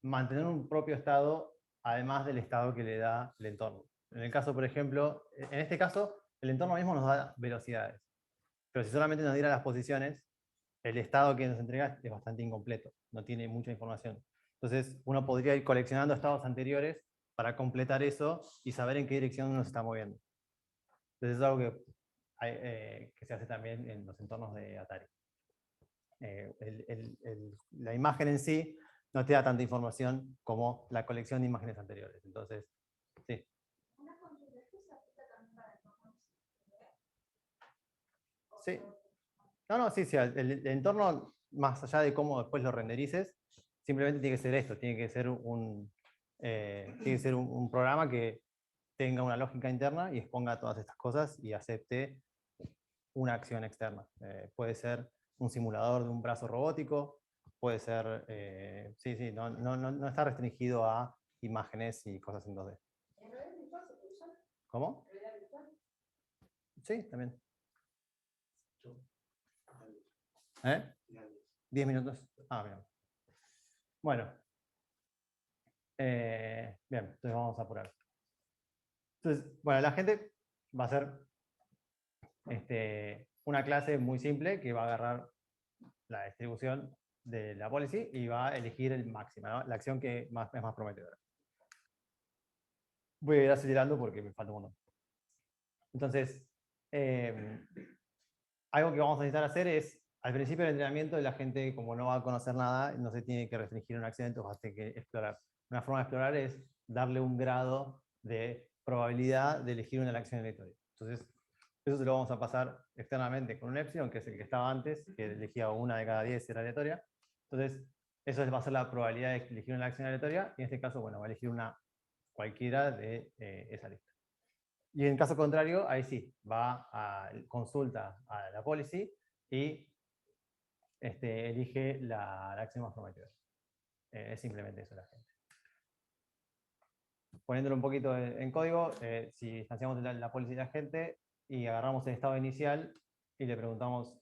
mantener un propio estado, además del estado que le da el entorno. En el caso, por ejemplo, en este caso, el entorno mismo nos da velocidades. Pero si solamente nos diera las posiciones, el estado que nos entrega es bastante incompleto, no tiene mucha información. Entonces, uno podría ir coleccionando estados anteriores para completar eso y saber en qué dirección uno se está moviendo. Entonces, es algo que se hace también en los entornos de Atari. La imagen en sí no te da tanta información como la colección de imágenes anteriores. Entonces, sí. Sí. No, sí, el entorno, más allá de cómo después lo renderices, simplemente tiene que ser esto, tiene que ser un programa que tenga una lógica interna y exponga todas estas cosas y acepte una acción externa. Puede ser un simulador de un brazo robótico, puede ser, no está restringido a imágenes y cosas en 2D. ¿Cómo? Sí, también. 10 minutos. Ah, bien. Bueno. Bien, entonces vamos a apurar. Entonces, bueno, la gente va a ser una clase muy simple que va a agarrar la distribución de la policy y va a elegir el máximo, ¿no? La acción que es más prometedora. Voy a ir acelerando porque me falta un montón. Entonces, algo que vamos a necesitar hacer es, al principio del entrenamiento, la gente, como no va a conocer nada, no se tiene que restringir una acción, entonces va a tener que explorar. Una forma de explorar es darle un grado de probabilidad de elegir una acción aleatoria. Entonces, eso se lo vamos a pasar externamente con un epsilon, que es el que estaba antes, que elegía una de cada 10 era aleatoria. Entonces, eso va a ser la probabilidad de elegir una acción aleatoria, y en este caso, bueno, va a elegir una cualquiera de esa lista. Y en caso contrario, ahí sí, va a consulta a la policy y elige la acción más prometedora. Es simplemente eso la gente. Poniéndolo un poquito en código, si instanciamos la policy de la gente y agarramos el estado inicial y le preguntamos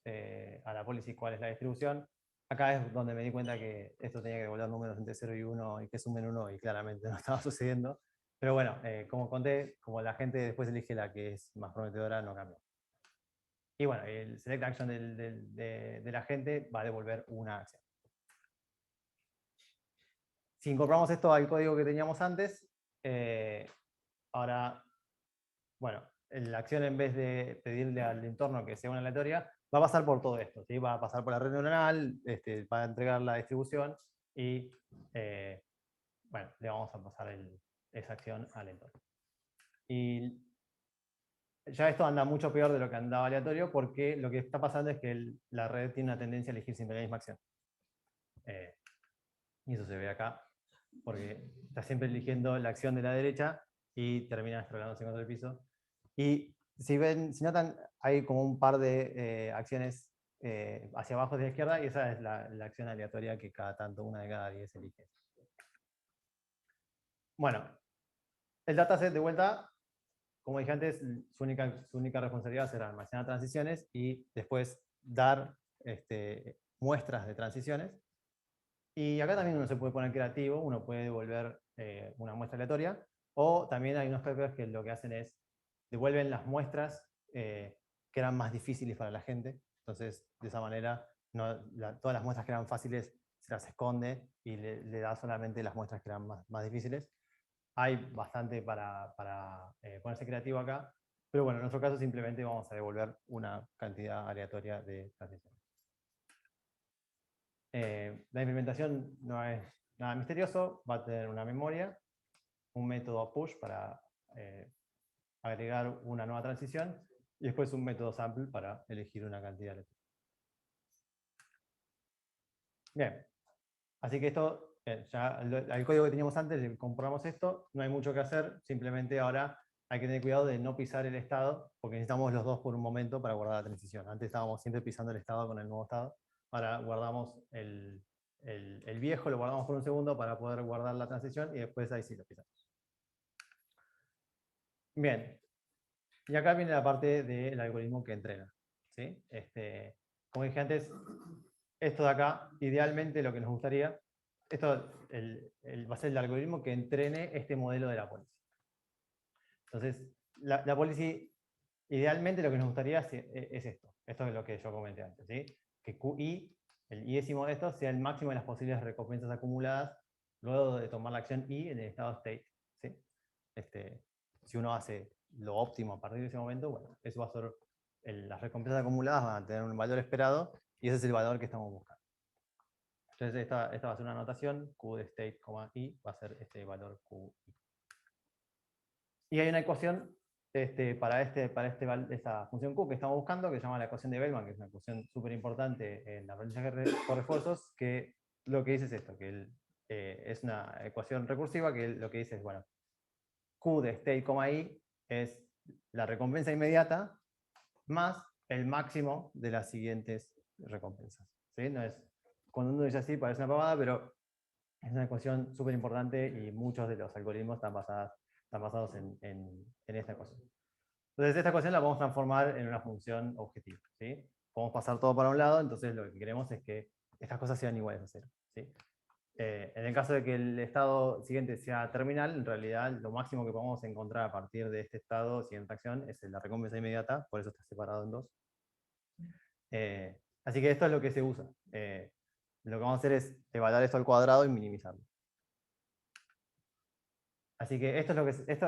a la policy cuál es la distribución, acá es donde me di cuenta que esto tenía que devolver números entre 0 y 1 y que sumen 1 y claramente no estaba sucediendo. Pero bueno, como conté, como la gente después elige la que es más prometedora, no cambia. Y bueno, el select action de la gente va a devolver una acción. Si incorporamos esto al código que teníamos antes, ahora, bueno, la acción en vez de pedirle al entorno que sea una aleatoria, va a pasar por todo esto, ¿sí? Va a pasar por la red neuronal, va a entregar la distribución y, bueno, le vamos a pasar esa acción al entorno. Y ya esto anda mucho peor de lo que andaba aleatorio, porque lo que está pasando es que la red tiene una tendencia a elegir siempre la misma acción. Y eso se ve acá, porque está siempre eligiendo la acción de la derecha y termina estrolándose contra el piso. Y si notan, hay como un par de acciones hacia abajo de la izquierda, y esa es la acción aleatoria que cada tanto, una de cada 10 elige. Bueno, el dataset de vuelta, como dije antes, su única responsabilidad será almacenar transiciones y después dar muestras de transiciones. Y acá también uno se puede poner creativo, uno puede devolver una muestra aleatoria, o también hay unos papers que lo que hacen es devuelven las muestras que eran más difíciles para la gente. Entonces, de esa manera, todas las muestras que eran fáciles se las esconde y le da solamente las muestras que eran más difíciles. Hay bastante para ponerse creativo acá, pero bueno, en nuestro caso simplemente vamos a devolver una cantidad aleatoria de transiciones. La implementación no es nada misterioso, va a tener una memoria, un método push para agregar una nueva transición y después un método sample para elegir una cantidad aleatoria. Bien, así que esto, ya el código que teníamos antes, comprobamos esto, no hay mucho que hacer, simplemente ahora hay que tener cuidado de no pisar el estado, porque necesitamos los dos por un momento para guardar la transición. Antes estábamos siempre pisando el estado con el nuevo estado, ahora guardamos el viejo, lo guardamos por un segundo para poder guardar la transición y después ahí sí lo pisamos. Bien, y acá viene la parte del algoritmo que entrena. ¿Sí? Como dije antes, esto de acá, idealmente lo que nos gustaría, esto va a ser el algoritmo que entrene este modelo de la policy. Entonces, la policy, idealmente lo que nos gustaría es esto. Esto es lo que yo comenté antes. ¿Sí? Que QI, el iésimo de esto, sea el máximo de las posibles recompensas acumuladas luego de tomar la acción I en el estado state. ¿Sí? Si uno hace lo óptimo a partir de ese momento, bueno, eso va a ser, las recompensas acumuladas van a tener un valor esperado y ese es el valor que estamos buscando. Entonces esta va a ser una anotación, Q de state, I, va a ser este valor QI. Y hay una ecuación para esta función Q que estamos buscando, que se llama la ecuación de Bellman, que es una ecuación súper importante en aprendizaje por refuerzos, que lo que dice es esto, que es una ecuación recursiva que lo que dice es, bueno, Q de state, I es la recompensa inmediata más el máximo de las siguientes recompensas. ¿Sí? No es, cuando uno dice así parece una pavada, pero es una ecuación súper importante y muchos de los algoritmos están basados en esta ecuación. Entonces esta ecuación la podemos transformar en una función objetiva. ¿Sí? Podemos pasar todo para un lado, entonces lo que queremos es que estas cosas sean iguales a cero. ¿Sí? En el caso de que el estado siguiente sea terminal, en realidad lo máximo que podemos encontrar a partir de este estado siguiente acción es la recompensa inmediata, por eso está separado en dos. Así que esto es lo que se usa. Lo que vamos a hacer es evaluar esto al cuadrado y minimizarlo. Así que esto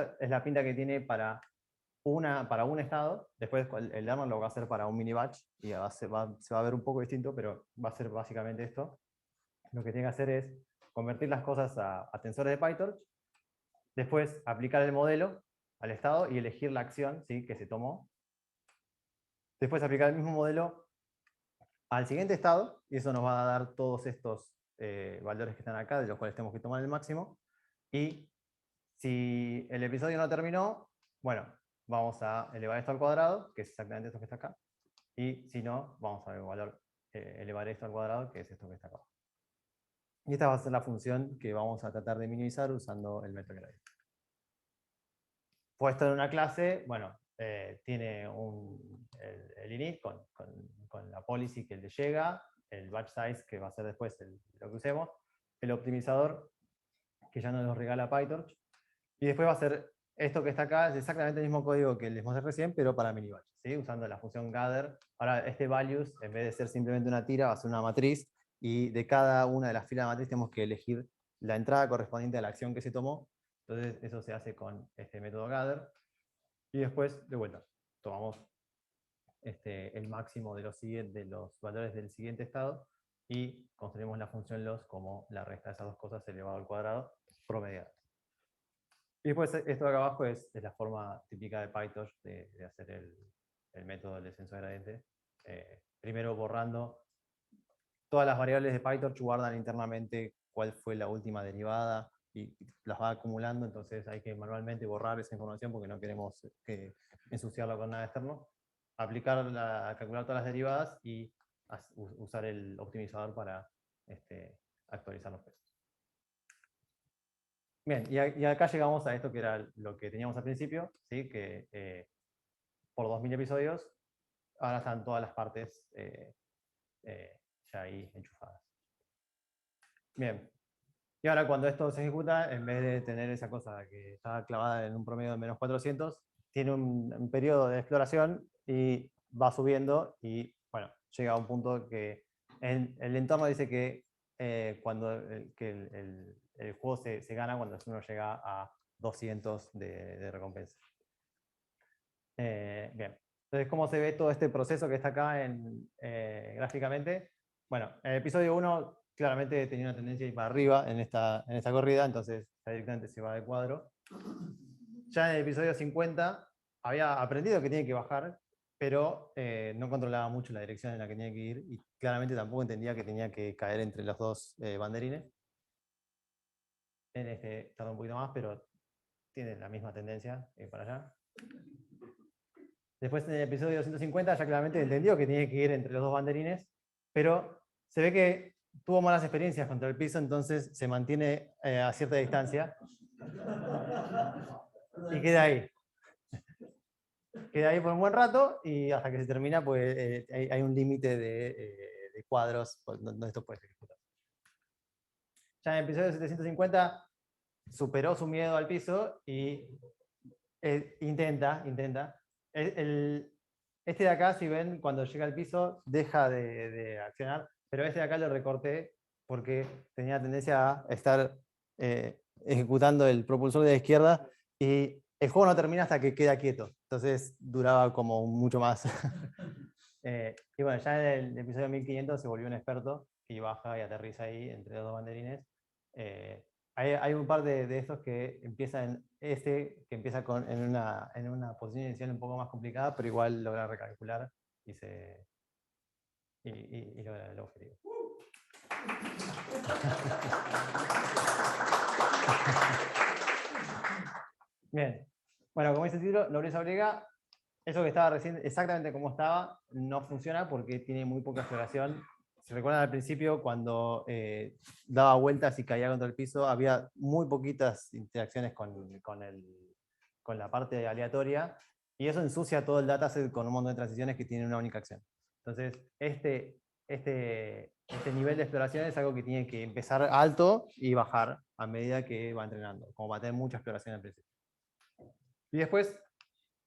es la pinta que tiene para un estado. Después el learner lo va a hacer para un mini batch y se va a ver un poco distinto, pero va a ser básicamente esto. Lo que tiene que hacer es convertir las cosas a tensores de PyTorch, después aplicar el modelo al estado y elegir la acción, ¿sí?, que se tomó. Después aplicar el mismo modelo al siguiente estado, y eso nos va a dar todos estos valores que están acá, de los cuales tenemos que tomar el máximo. Y Si el episodio no terminó, bueno, vamos a elevar esto al cuadrado, que es exactamente esto que está acá. Y si no, vamos a elevar esto al cuadrado, que es esto que está acá. Y esta va a ser la función que vamos a tratar de minimizar usando el método gradiente. Puesto en una clase, bueno, tiene el init con la policy que le llega, el batch size que va a ser después lo que usemos, el optimizador que ya nos lo regala PyTorch, y después va a ser esto que está acá, es exactamente el mismo código que les mostré recién, pero para minibatch, ¿sí? Usando la función gather. Ahora este values, en vez de ser simplemente una tira, va a ser una matriz, y de cada una de las filas de matriz tenemos que elegir la entrada correspondiente a la acción que se tomó. Entonces eso se hace con este método gather. Y después, de vuelta, tomamos el máximo de los valores del siguiente estado y construimos la función loss como la resta de esas dos cosas elevado al cuadrado promediado. Y después esto de acá abajo es la forma típica de PyTorch de hacer el método del descenso gradiente. Primero borrando todas las variables de PyTorch, guardan internamente cuál fue la última derivada y las va acumulando, entonces hay que manualmente borrar esa información porque no queremos ensuciarla con nada externo. Calcular todas las derivadas y usar el optimizador para actualizar los pesos. Bien, y acá llegamos a esto que era lo que teníamos al principio, ¿sí? Que por 2000 episodios, ahora están todas las partes ya ahí enchufadas. Bien, y ahora cuando esto se ejecuta, en vez de tener esa cosa que está clavada en un promedio de menos 400, tiene un periodo de exploración y va subiendo y, bueno, llega a un punto que el entorno dice que cuando el juego se gana cuando uno llega a 200 de recompensa. Bien, entonces, ¿cómo se ve todo este proceso que está acá gráficamente? Bueno, en el episodio 1 claramente tenía una tendencia a ir para arriba en esta corrida, entonces directamente se va de cuadro. Ya en el episodio 50 había aprendido que tiene que bajar, pero no controlaba mucho la dirección en la que tenía que ir y claramente tampoco entendía que tenía que caer entre los dos banderines. En este tarda un poquito más, pero tiene la misma tendencia para allá. Después en el episodio 250 ya claramente entendió que tiene que ir entre los dos banderines, pero se ve que tuvo malas experiencias contra el piso, entonces se mantiene a cierta distancia y queda ahí. Queda ahí por un buen rato y hasta que se termina, pues hay un límite de cuadros donde esto puede ejecutar. Ya en el episodio 750 superó su miedo al piso y intenta. Este de acá, si ven, cuando llega al piso, deja de accionar, pero este de acá lo recorté porque tenía tendencia a estar ejecutando el propulsor de la izquierda y el juego no termina hasta que queda quieto, entonces duraba como mucho más. Y bueno, ya en el episodio 1500 se volvió un experto y baja y aterriza ahí entre los dos banderines. Hay un par de estos que empiezan, que empieza en una posición inicial un poco más complicada, pero igual logra recalcular y logra el objetivo. Bien, bueno, como dice el título, nobleza obliga. Eso que estaba recién exactamente como estaba no funciona porque tiene muy poca exploración. Si recuerdan al principio, cuando daba vueltas y caía contra el piso, había muy poquitas interacciones con la parte aleatoria, y eso ensucia todo el dataset con un montón de transiciones que tienen una única acción. Entonces, este nivel de exploración es algo que tiene que empezar alto y bajar a medida que va entrenando, como va a tener mucha exploración al principio. Y después,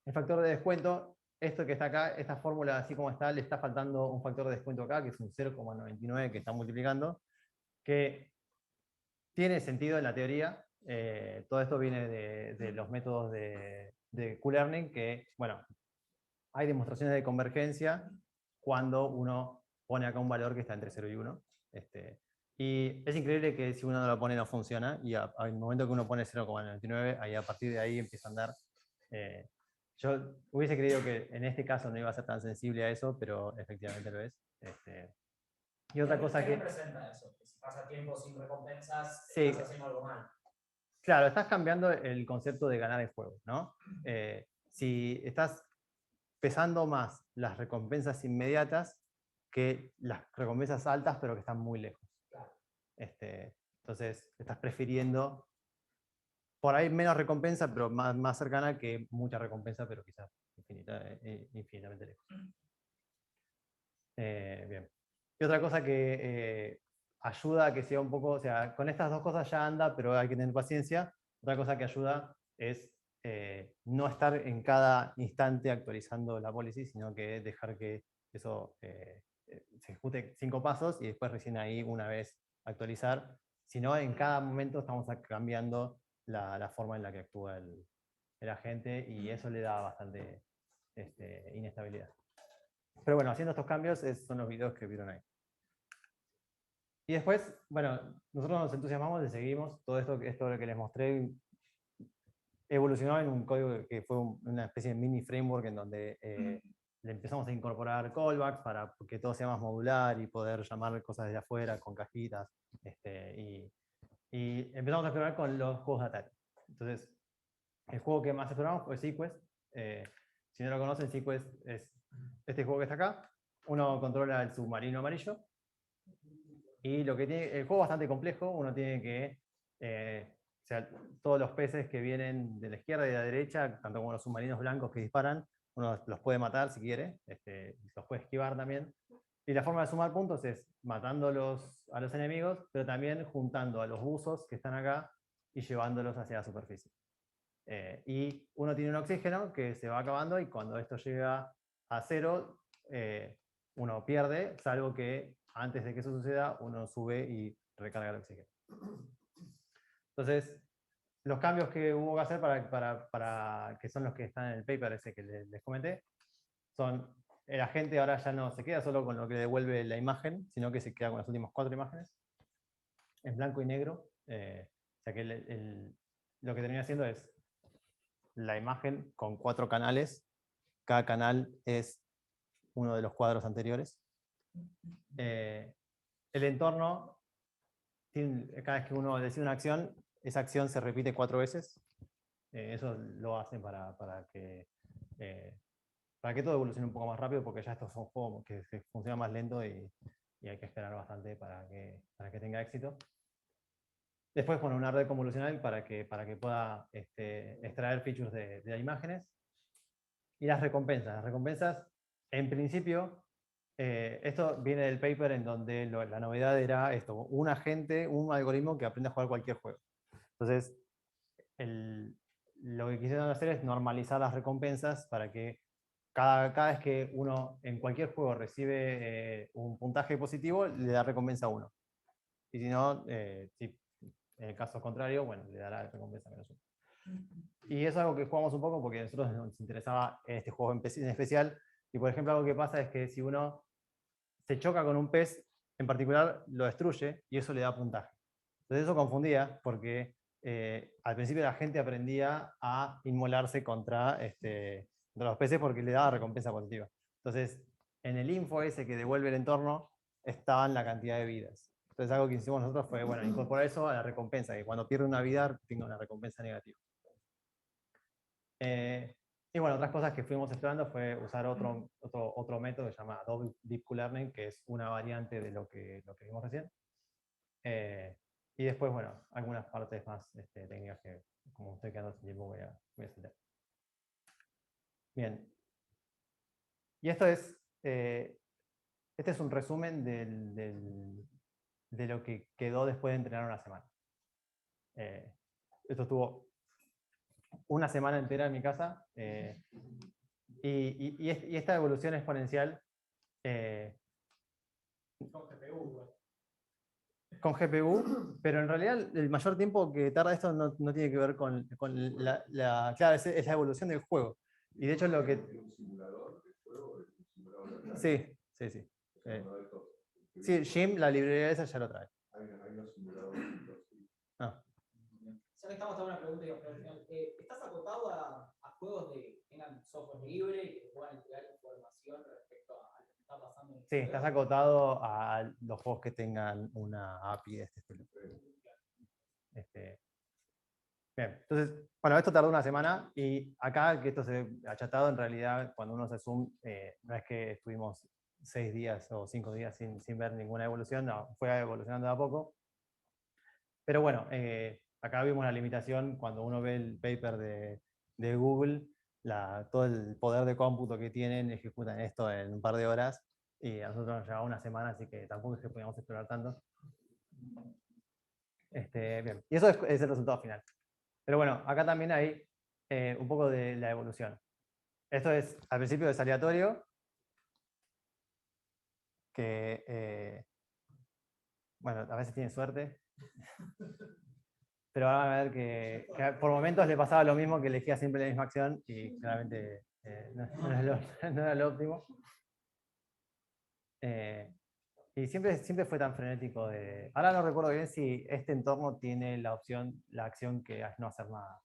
el factor de descuento. Esto que está acá, esta fórmula así como está, le está faltando un factor de descuento acá, que es un 0,99 que está multiplicando, que tiene sentido en la teoría. Todo esto viene de los métodos de Q-Learning, que, bueno, hay demostraciones de convergencia cuando uno pone acá un valor que está entre 0 y 1. Y es increíble que si uno no lo pone no funciona, y al momento que uno pone 0,99, ahí a partir de ahí empieza a andar. Yo hubiese creído que en este caso no iba a ser tan sensible a eso, pero efectivamente lo es. Y otra cosa ¿Qué que... representa eso? Que si pasa tiempo sin recompensas, Sí. estás haciendo algo mal. Claro, estás cambiando el concepto de ganar el juego, ¿no? Si estás pesando más las recompensas inmediatas que las recompensas altas, pero que están muy lejos. Entonces, estás prefiriendo por ahí menos recompensa, pero más cercana que mucha recompensa, pero quizás infinitamente lejos. Bien. Y otra cosa que ayuda a que sea un poco, o sea, con estas dos cosas ya anda, pero hay que tener paciencia. Otra cosa que ayuda es no estar en cada instante actualizando la policy, sino que dejar que eso se ejecute 5 pasos y después recién ahí una vez actualizar. Si no, en cada momento estamos cambiando la forma en la que actúa el agente y eso le da bastante inestabilidad. Pero bueno, haciendo estos cambios son los videos que vieron ahí. Y después, bueno, nosotros nos entusiasmamos, le seguimos. Todo esto que les mostré evolucionó en un código que fue una especie de mini framework en donde le empezamos a incorporar callbacks para que todo sea más modular y poder llamar cosas desde afuera con cajitas. Y empezamos a explorar con los juegos de Atari. Entonces, el juego que más exploramos fue Sequest. Si no lo conocen, Sequest es este juego que está acá. Uno controla el submarino amarillo. Y lo que tiene, el juego es bastante complejo. Uno tiene que, o sea, todos los peces que vienen de la izquierda y de la derecha, tanto como los submarinos blancos que disparan, uno los puede matar si quiere, los puede esquivar también. Y la forma de sumar puntos es matando a los enemigos, pero también juntando a los buzos que están acá y llevándolos hacia la superficie. Y uno tiene un oxígeno que se va acabando y cuando esto llega a 0, uno pierde, salvo que antes de que eso suceda, uno sube y recarga el oxígeno. Entonces, los cambios que hubo que hacer para que son los que están en el paper ese que les comenté, son el agente ahora ya no se queda solo con lo que devuelve la imagen, sino que se queda con las últimas 4 imágenes, en blanco y negro. O sea que lo que termina haciendo es la imagen con 4 canales. Cada canal es uno de los cuadros anteriores. El entorno, cada vez que uno decide una acción, esa acción se repite 4 veces. Eso lo hacen para que todo evolucione un poco más rápido, porque ya estos son juegos que funcionan más lento y hay que esperar bastante para que tenga éxito. Después, bueno, una red convolucional para que pueda extraer features de imágenes. Y las recompensas. Las recompensas, en principio, esto viene del paper en donde la novedad era esto, un agente, un algoritmo que aprende a jugar cualquier juego. Entonces, lo que quisieron hacer es normalizar las recompensas para que cada vez que uno en cualquier juego recibe un puntaje positivo, le da recompensa 1. Y si no, si en el caso contrario, bueno, le dará recompensa -1. Y es algo que jugamos un poco porque a nosotros nos interesaba en este juego en especial. Y por ejemplo, algo que pasa es que si uno se choca con un pez en particular, lo destruye y eso le da puntaje. Entonces eso confundía porque al principio la gente aprendía a inmolarse contra los peces porque le daba recompensa positiva. Entonces, en el info ese que devuelve el entorno, estaban la cantidad de vidas. Entonces algo que hicimos nosotros fue, bueno, incorporar eso a la recompensa, que cuando pierde una vida tenga una recompensa negativa. Y bueno, otras cosas que fuimos explorando fue usar otro método que se llama Adobe Deep Learning, que es una variante de lo que vimos recién. Y después, bueno, algunas partes más técnicas que, como estoy quedando sin tiempo, voy a saltar. Bien. Y esto es, este es un resumen de lo que quedó después de entrenar una semana. Esto estuvo una semana entera en mi casa. Y esta evolución exponencial con GPU, pero en realidad el mayor tiempo que tarda esto no tiene que ver con claro, es la evolución del juego. Y de hecho lo que... Sí, sí, sí. Sí, Jim, la librería esa ya lo trae. Ah. Ya que estamos hablando de una pregunta, ¿estás acotado a juegos que tengan software libre y que puedan entregar información respecto a lo que está pasando en el Sí, estás acotado a los juegos que tengan una API de este estilo. Bien, entonces, bueno, esto tardó una semana y acá, que esto se ve achatado, en realidad, cuando uno hace Zoom, no es que estuvimos 6 días o 5 días sin ver ninguna evolución, no, fue evolucionando de a poco. Pero bueno, acá vimos la limitación cuando uno ve el paper de Google, todo el poder de cómputo que tienen, ejecutan esto en un par de horas, y a nosotros nos llevaba una semana, así que tampoco es que podíamos explorar tanto. Bien, y eso es el resultado final. Pero bueno, acá también hay un poco de la evolución. Esto es, al principio es aleatorio, que, bueno, a veces tiene suerte, pero van a ver que por momentos le pasaba lo mismo, que elegía siempre la misma acción y claramente no era no era lo óptimo. Y siempre fue tan frenético ahora no recuerdo bien si este entorno tiene la opción, la acción que es no hacer nada.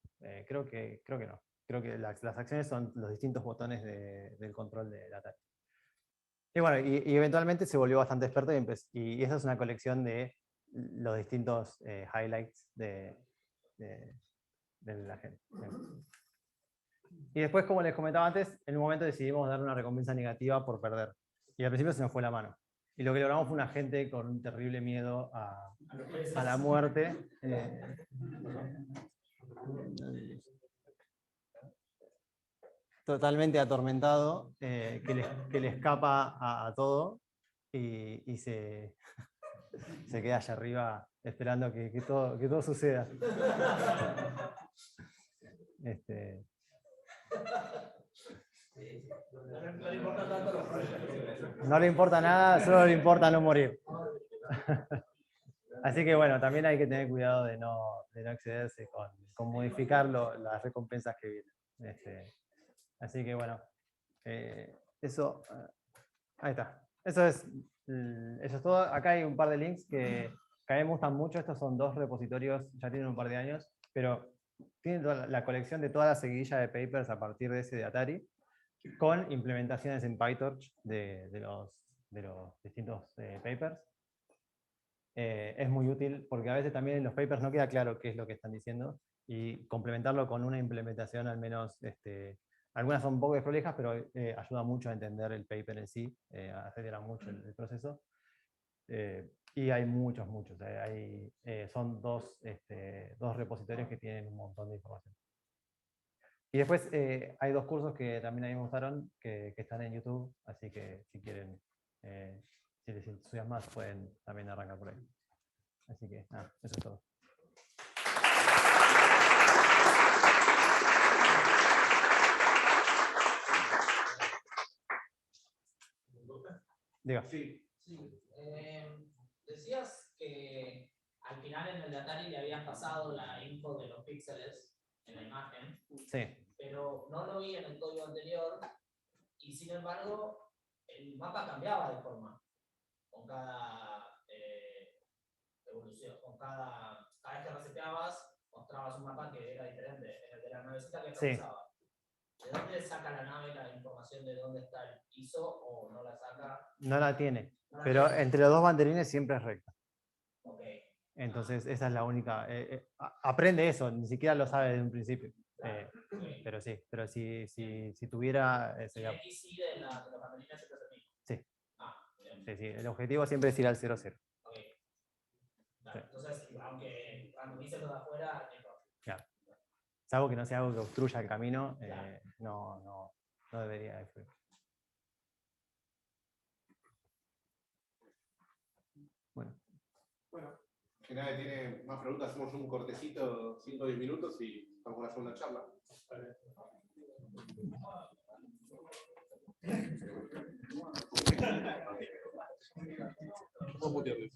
Creo que no. Creo que las acciones son los distintos botones del control de la tarea. Y bueno, y eventualmente se volvió bastante experto y esa es una colección de los distintos highlights de la gente. Y después, como les comentaba antes, en un momento decidimos dar una recompensa negativa por perder. Y al principio se nos fue la mano. Y lo que logramos fue una gente con un terrible miedo a la muerte. Totalmente atormentado, que le escapa a todo y se queda allá arriba esperando que todo suceda. No le importa nada, solo le importa no morir. Así que bueno, también hay que tener cuidado de no excederse con modificar las recompensas que vienen. Así que bueno, eso, ahí está. Eso es todo. Acá hay un par de links que a mí me gustan mucho. Estos son 2 repositorios, ya tienen un par de años, pero tienen toda la colección de toda la seguidilla de papers a partir de ese de Atari, con implementaciones en PyTorch de los distintos papers. Es muy útil porque a veces también en los papers no queda claro qué es lo que están diciendo y complementarlo con una implementación al menos, algunas son un poco desprolijas, pero ayuda mucho a entender el paper en sí, acelera mucho el proceso. Y hay muchos. Son 2 repositorios que tienen un montón de información. Y después hay 2 cursos que también a mí me gustaron, que están en YouTube, así que si quieren, si les entusiasma más, pueden también arrancar por ahí. Así que nada, eso es todo. Diga. Sí. Decías que al final en el de Atari le habían pasado la info de los píxeles en la imagen, Sí. pero no lo vi en el código anterior y sin embargo el mapa cambiaba de forma con cada evolución, cada vez que reseteabas mostrabas un mapa que era diferente, el de la navecita que atravesaba. ¿De dónde saca la nave la información de dónde está el piso o no la saca? No la tiene, No la pero tiene. entre los 2 banderines siempre es recta. Okay. Entonces esa es la única. Aprende eso, ni siquiera lo sabe desde un principio. Pero sí, pero si tuviera... sería... ¿Y aquí sí de los banderines siempre es el mismo? Sí. Bien. Sí, el objetivo siempre es ir al 0-0. Okay. Claro. Sí. Entonces, aunque randomice lo de afuera, claro. Salvo que no sea algo que obstruya el camino, no debería influir. Bueno, si nadie tiene más preguntas, hacemos un cortecito, 5 o 10 minutos y vamos con la segunda charla. Vamos a mutearlo.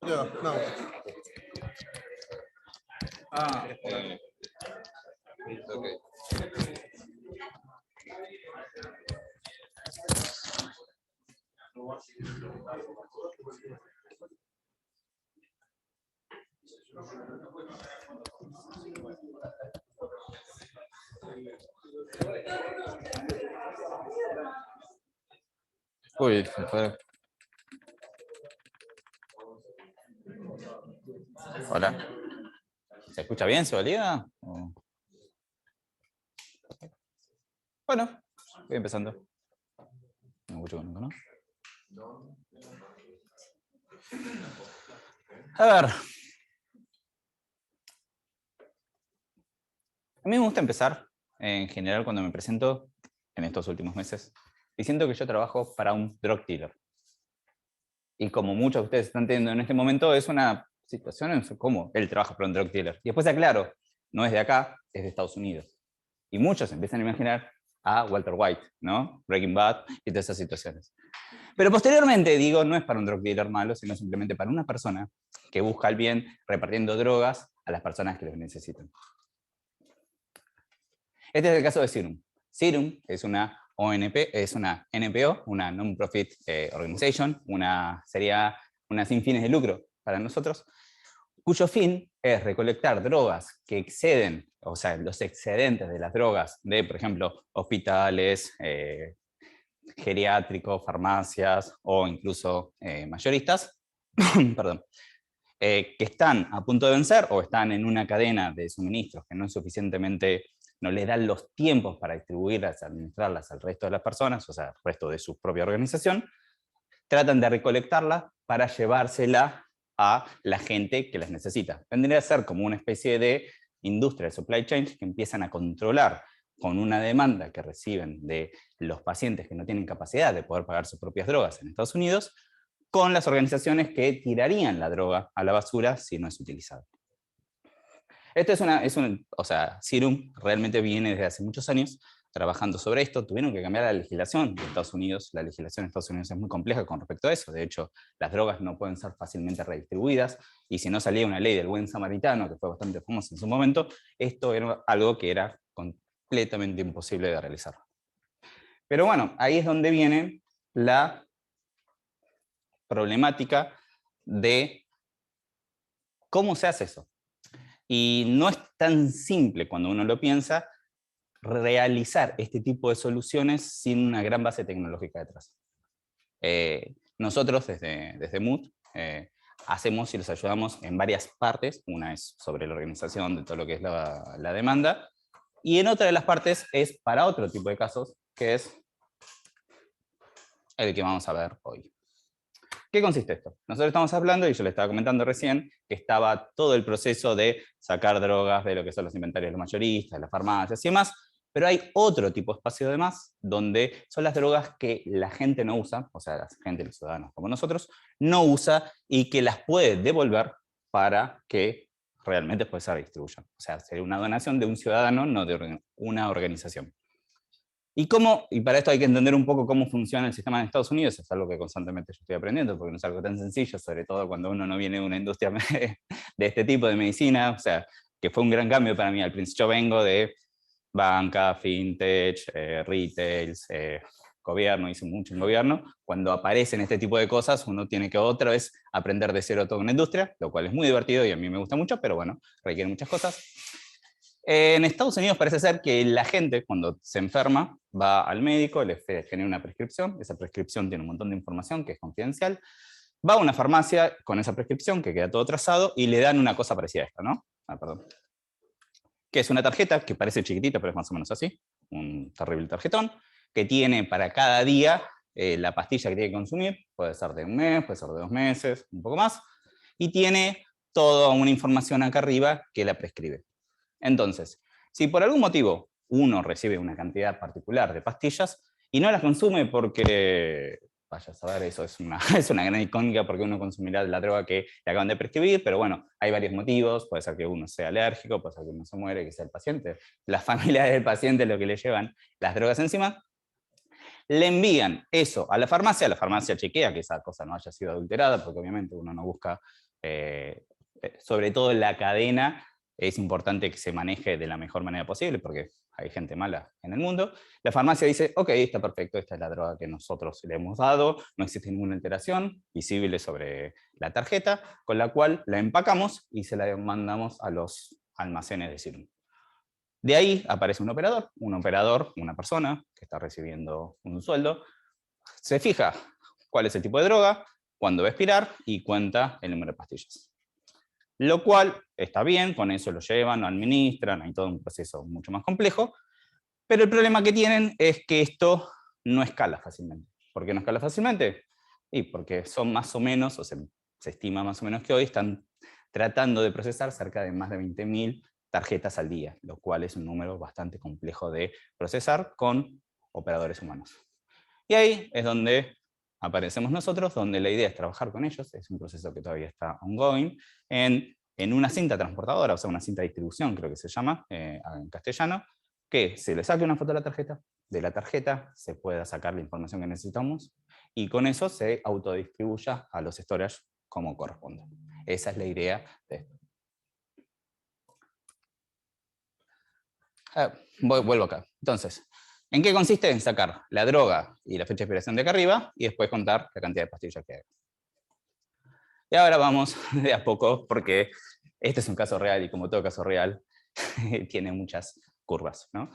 No, no. Ok. Uy, se fue. Hola. ¿Se escucha bien? ¿Se valida? ¿O? Bueno, voy empezando. Me escucho con ¿no? A ver. A mí me gusta empezar, en general, cuando me presento en estos últimos meses, diciendo que yo trabajo para un drug dealer. Y como muchos de ustedes están teniendo en este momento, es una situación en cómo él trabaja para un drug dealer. Y después aclaro, no es de acá, es de Estados Unidos. Y muchos empiezan a imaginar a Walter White, ¿no? Breaking Bad y todas esas situaciones. Pero posteriormente digo, no es para un drug dealer malo, sino simplemente para una persona que busca el bien repartiendo drogas a las personas que los necesitan. Este es el caso de Serum. Serum es una ONP, es una NPO, una Non-Profit Organization, sería una sin fines de lucro para nosotros, cuyo fin es recolectar drogas que exceden, o sea, los excedentes de las drogas de, por ejemplo, hospitales, geriátricos, farmacias o incluso mayoristas, perdón, que están a punto de vencer o están en una cadena de suministros que no es suficientemente, no les dan los tiempos para distribuirlas, administrarlas al resto de las personas, o sea, al resto de su propia organización, tratan de recolectarla para llevársela a la gente que las necesita. Vendría a ser como una especie de industria de supply chain que empiezan a controlar con una demanda que reciben de los pacientes que no tienen capacidad de poder pagar sus propias drogas en Estados Unidos, con las organizaciones que tirarían la droga a la basura si no es utilizada. Esto o sea, Serum realmente viene desde hace muchos años trabajando sobre esto. Tuvieron que cambiar la legislación de Estados Unidos. La legislación de Estados Unidos es muy compleja con respecto a eso. De hecho, las drogas no pueden ser fácilmente redistribuidas, y si no salía una ley del buen samaritano, que fue bastante famosa en su momento, esto era algo que era completamente imposible de realizar. Pero bueno, ahí es donde viene la problemática de cómo se hace eso. Y no es tan simple cuando uno lo piensa realizar este tipo de soluciones sin una gran base tecnológica detrás. Nosotros desde Mood hacemos y los ayudamos en varias partes. Una es sobre la organización de todo lo que es la demanda, y en otra de las partes es para otro tipo de casos, que es el que vamos a ver hoy. ¿Qué consiste esto? Nosotros estamos hablando, y yo le estaba comentando recién, que estaba todo el proceso de sacar drogas de lo que son los inventarios de los mayoristas, de las farmacias y demás, pero hay otro tipo de espacio además, donde son las drogas que la gente no usa, o sea, la gente, los ciudadanos como nosotros, no usa y que las puede devolver para que realmente después se redistribuyan. O sea, sería una donación de un ciudadano, no de una organización. Y para esto hay que entender un poco cómo funciona el sistema en Estados Unidos. Es algo que constantemente yo estoy aprendiendo, porque no es algo tan sencillo, sobre todo cuando uno no viene de una industria de este tipo de medicina. O sea, que fue un gran cambio para mí. Al principio yo vengo de banca, fintech, retails, gobierno, hice mucho en gobierno. Cuando aparecen este tipo de cosas, uno tiene que otra vez aprender de cero toda una industria, lo cual es muy divertido y a mí me gusta mucho, pero bueno, requiere muchas cosas. En Estados Unidos parece ser que la gente, cuando se enferma, va al médico, le genera una prescripción, esa prescripción tiene un montón de información que es confidencial, va a una farmacia con esa prescripción, que queda todo trazado, y le dan una cosa parecida a esta, ¿no? Perdón. Que es una tarjeta, que parece chiquitita, pero es más o menos así, un terrible tarjetón, que tiene para cada día la pastilla que tiene que consumir, puede ser de un mes, puede ser de 2 meses, un poco más, y tiene toda una información acá arriba que la prescribe. Entonces, si por algún motivo uno recibe una cantidad particular de pastillas y no las consume porque, vaya a saber, eso es una gran icónica, porque uno consumirá la droga que le acaban de prescribir, pero bueno, hay varios motivos, puede ser que uno sea alérgico, puede ser que uno se muere, que sea el paciente, las familias del paciente lo que le llevan las drogas encima, le envían eso a la farmacia chequea que esa cosa no haya sido adulterada, porque obviamente uno no busca sobre todo la cadena, es importante que se maneje de la mejor manera posible, porque hay gente mala en el mundo. La farmacia dice, ok, está perfecto, esta es la droga que nosotros le hemos dado, no existe ninguna alteración visible sobre la tarjeta, con la cual la empacamos y se la mandamos a los almacenes de Serum. De ahí aparece un operador, una persona que está recibiendo un sueldo, se fija cuál es el tipo de droga, cuándo va a expirar y cuenta el número de pastillas. Lo cual está bien, con eso lo llevan, lo administran, hay todo un proceso mucho más complejo, pero el problema que tienen es que esto no escala fácilmente. ¿Por qué no escala fácilmente? Y porque son más o menos, o se estima más o menos que hoy están tratando de procesar cerca de más de 20.000 tarjetas al día, lo cual es un número bastante complejo de procesar con operadores humanos. Y ahí es donde aparecemos nosotros, donde la idea es trabajar con ellos, es un proceso que todavía está ongoing, en una cinta transportadora, o sea, una cinta de distribución, creo que se llama en castellano, que se le saque una foto de la tarjeta se pueda sacar la información que necesitamos, y con eso se autodistribuya a los storage como corresponde. Esa es la idea de esto. Vuelvo acá. Entonces, ¿en qué consiste? En sacar la droga y la fecha de expiración de acá arriba, y después contar la cantidad de pastillas que hay. Y ahora vamos de a poco, porque este es un caso real, y como todo caso real, tiene muchas curvas, ¿no?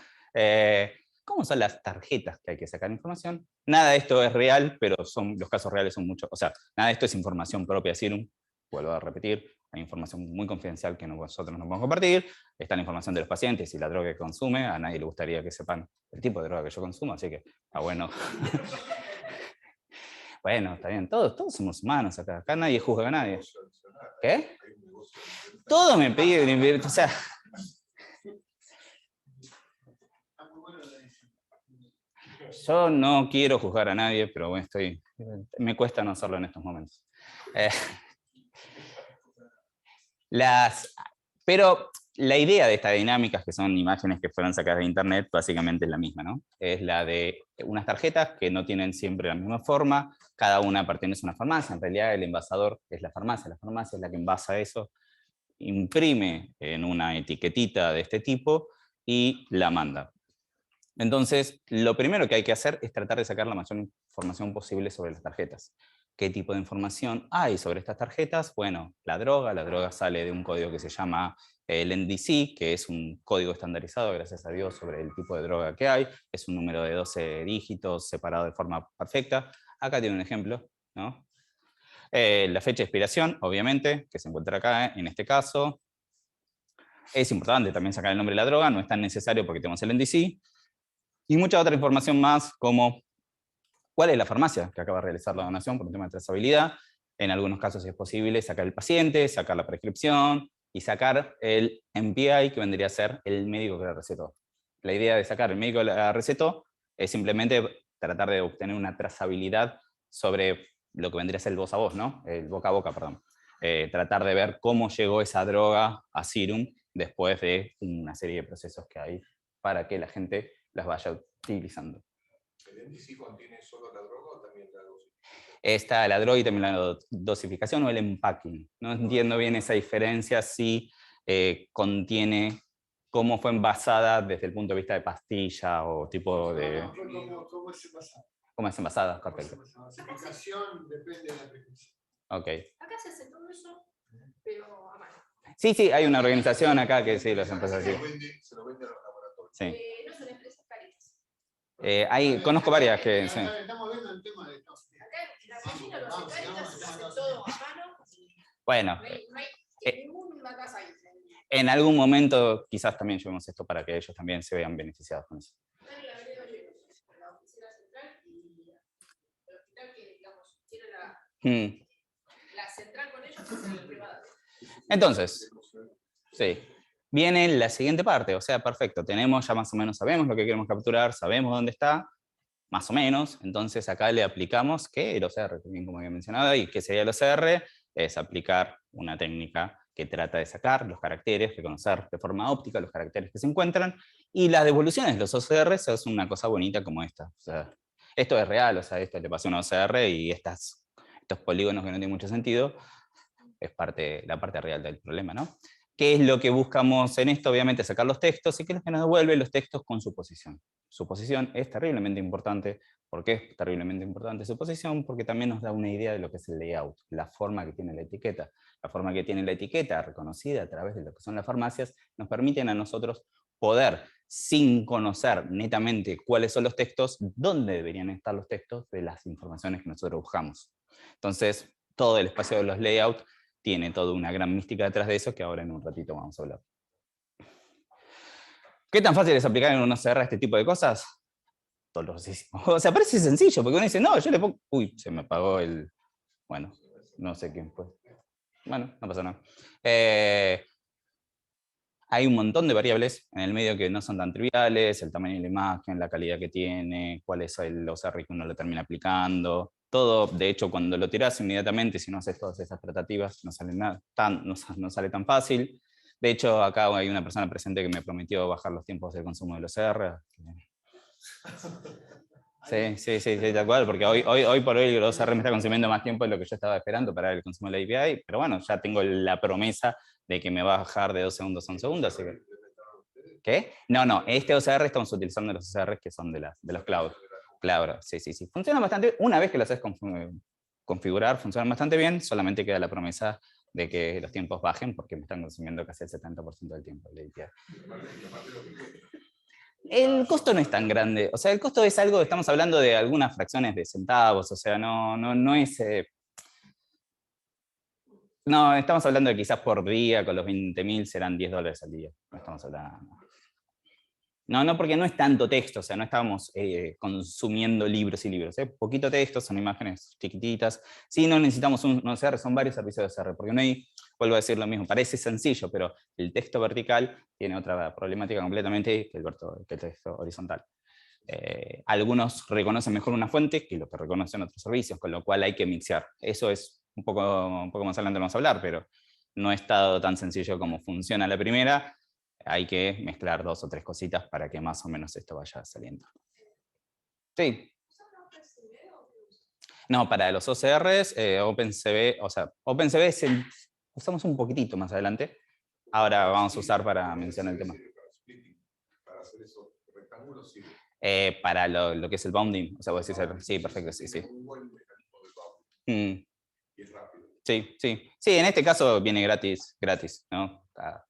¿Cómo son las tarjetas que hay que sacar información? Nada de esto es real, pero los casos reales son muchos. O sea, nada de esto es información propia de Serum. Vuelvo a repetir, hay información muy confidencial que nosotros no podemos compartir. Está la información de los pacientes y la droga que consume. A nadie le gustaría que sepan el tipo de droga que yo consumo, así que está bueno. Bueno, está bien, todos somos humanos acá. Acá nadie juzga a nadie. ¿Qué? Todo me pide, o sea... Yo no quiero juzgar a nadie, pero bueno, me cuesta no hacerlo en estos momentos. Pero la idea de estas dinámicas, que son imágenes que fueron sacadas de internet, básicamente es la misma, ¿no? Es la de unas tarjetas que no tienen siempre la misma forma, cada una pertenece a una farmacia, en realidad el envasador es la farmacia es la que envasa eso, imprime en una etiquetita de este tipo y la manda. Entonces, lo primero que hay que hacer es tratar de sacar la mayor información posible sobre las tarjetas. ¿Qué tipo de información hay sobre estas tarjetas? Bueno, la droga sale de un código que se llama el NDC, que es un código estandarizado, gracias a Dios, sobre el tipo de droga que hay. Es un número de 12 dígitos separado de forma perfecta. Acá tiene un ejemplo, ¿no? La fecha de expiración, obviamente, que se encuentra acá en este caso. Es importante también sacar el nombre de la droga, no es tan necesario porque tenemos el NDC. Y mucha otra información más, como cuál es la farmacia que acaba de realizar la donación por un tema de trazabilidad. En algunos casos es posible sacar el paciente, sacar la prescripción y sacar el MPI, que vendría a ser el médico que la recetó. La idea de sacar el médico que la recetó es simplemente tratar de obtener una trazabilidad sobre lo que vendría a ser el voz a voz, ¿no? El boca a boca, perdón. Tratar de ver cómo llegó esa droga a Serum después de una serie de procesos que hay para que la gente las vaya utilizando. ¿El NDC contiene solo la droga o también la dosificación? Está la droga y también la dosificación o el empacking. No entiendo bien esa diferencia si contiene cómo fue envasada desde el punto de vista de pastilla o tipo de... ¿Cómo es envasada? ¿Cómo es envasada? Correcto. La dosificación depende de la prescripción. Ok. Acá se hace todo eso, pero a mano. Sí, hay una organización acá que sí los empieza así. Se lo vende a los laboratorios. Sí. No son empresas caritas. Conozco varias que... Sí. Estamos viendo el tema de Estados Unidos. Acá en Argentina lo hace caritas, se hace todo a mano. Bueno. No hay ninguna casa ahí. En algún momento quizás también llevemos esto para que ellos también se vean beneficiados con eso. La oficina central y el hospital que, digamos, tiene la central con ellos es la privada. Entonces, sí, viene la siguiente parte, o sea, perfecto, tenemos ya más o menos, sabemos lo que queremos capturar, sabemos dónde está, más o menos, entonces acá le aplicamos que el OCR, bien como había mencionado, y que sería el OCR, es aplicar una técnica que trata de sacar los caracteres, reconocer de forma óptica los caracteres que se encuentran, y las devoluciones de los OCRs es una cosa bonita como esta. O sea, esto es real, o sea, esto le pasó a una OCR y estos polígonos que no tienen mucho sentido, es la parte real del problema, ¿no? ¿Qué es lo que buscamos en esto? Obviamente sacar los textos, y qué es lo que nos devuelve los textos con su posición. Su posición es terriblemente importante. ¿Por qué es terriblemente importante su posición? Porque también nos da una idea de lo que es el layout, la forma que tiene la etiqueta. La forma que tiene la etiqueta, reconocida a través de lo que son las farmacias, nos permiten a nosotros poder, sin conocer netamente cuáles son los textos, dónde deberían estar los textos de las informaciones que nosotros buscamos. Entonces, todo el espacio de los layouts tiene toda una gran mística detrás de eso, que ahora en un ratito vamos a hablar. ¿Qué tan fácil es aplicar en un OCR este tipo de cosas? Dolorosísimo. O sea, parece sencillo, porque uno dice, no, yo le pongo... Uy, se me apagó el... Bueno, no sé quién fue. Bueno, no pasa nada. Hay un montón de variables en el medio que no son tan triviales, el tamaño de la imagen, la calidad que tiene, cuál es el OCR que uno lo termina aplicando. Todo, de hecho, cuando lo tirás inmediatamente, si no haces todas esas tratativas, no sale tan fácil. De hecho, acá hay una persona presente que me prometió bajar los tiempos del consumo del OCR. Sí, tal cual, porque hoy por hoy el OCR me está consumiendo más tiempo de lo que yo estaba esperando para el consumo de la API, pero bueno, ya tengo la promesa de que me va a bajar de 2 segundos a 1 segundo, así que... ¿Qué? No, este OCR estamos utilizando los OCR que son de los cloud. Claro, sí. Funciona bastante, una vez que lo haces configurar, funciona bastante bien, solamente queda la promesa de que los tiempos bajen, porque me están consumiendo casi el 70% del tiempo de API. El costo no es tan grande, o sea, el costo es algo, estamos hablando de algunas fracciones de centavos, o sea, no es... No, estamos hablando de quizás por día, con los 20.000 serán $10 al día. No estamos hablando... No, porque no es tanto texto, o sea, no estamos consumiendo libros y libros. Poquito texto, son imágenes chiquititas. Sí, no necesitamos un OCR, son varios servicios de OCR, porque no hay, vuelvo a decir lo mismo, parece sencillo, pero el texto vertical tiene otra problemática completamente que el texto horizontal. Algunos reconocen mejor una fuente que lo que reconocen otros servicios, con lo cual hay que mixear. Eso es un poco más adelante vamos a hablar, pero no es tan sencillo como funciona la primera. Hay que mezclar 2 o 3 cositas para que más o menos esto vaya saliendo. Sí. No, para los OCRs, OpenCV, o sea, OpenCV usamos un poquitito más adelante. Ahora vamos a usar para mencionar el tema. Para hacer esos rectángulos, sí. Para lo que es el bounding, o sea, vos decís, sí, perfecto, sí. Un buen mecanismo de bounding. Y es rápido. Sí, en este caso viene gratis, ¿no?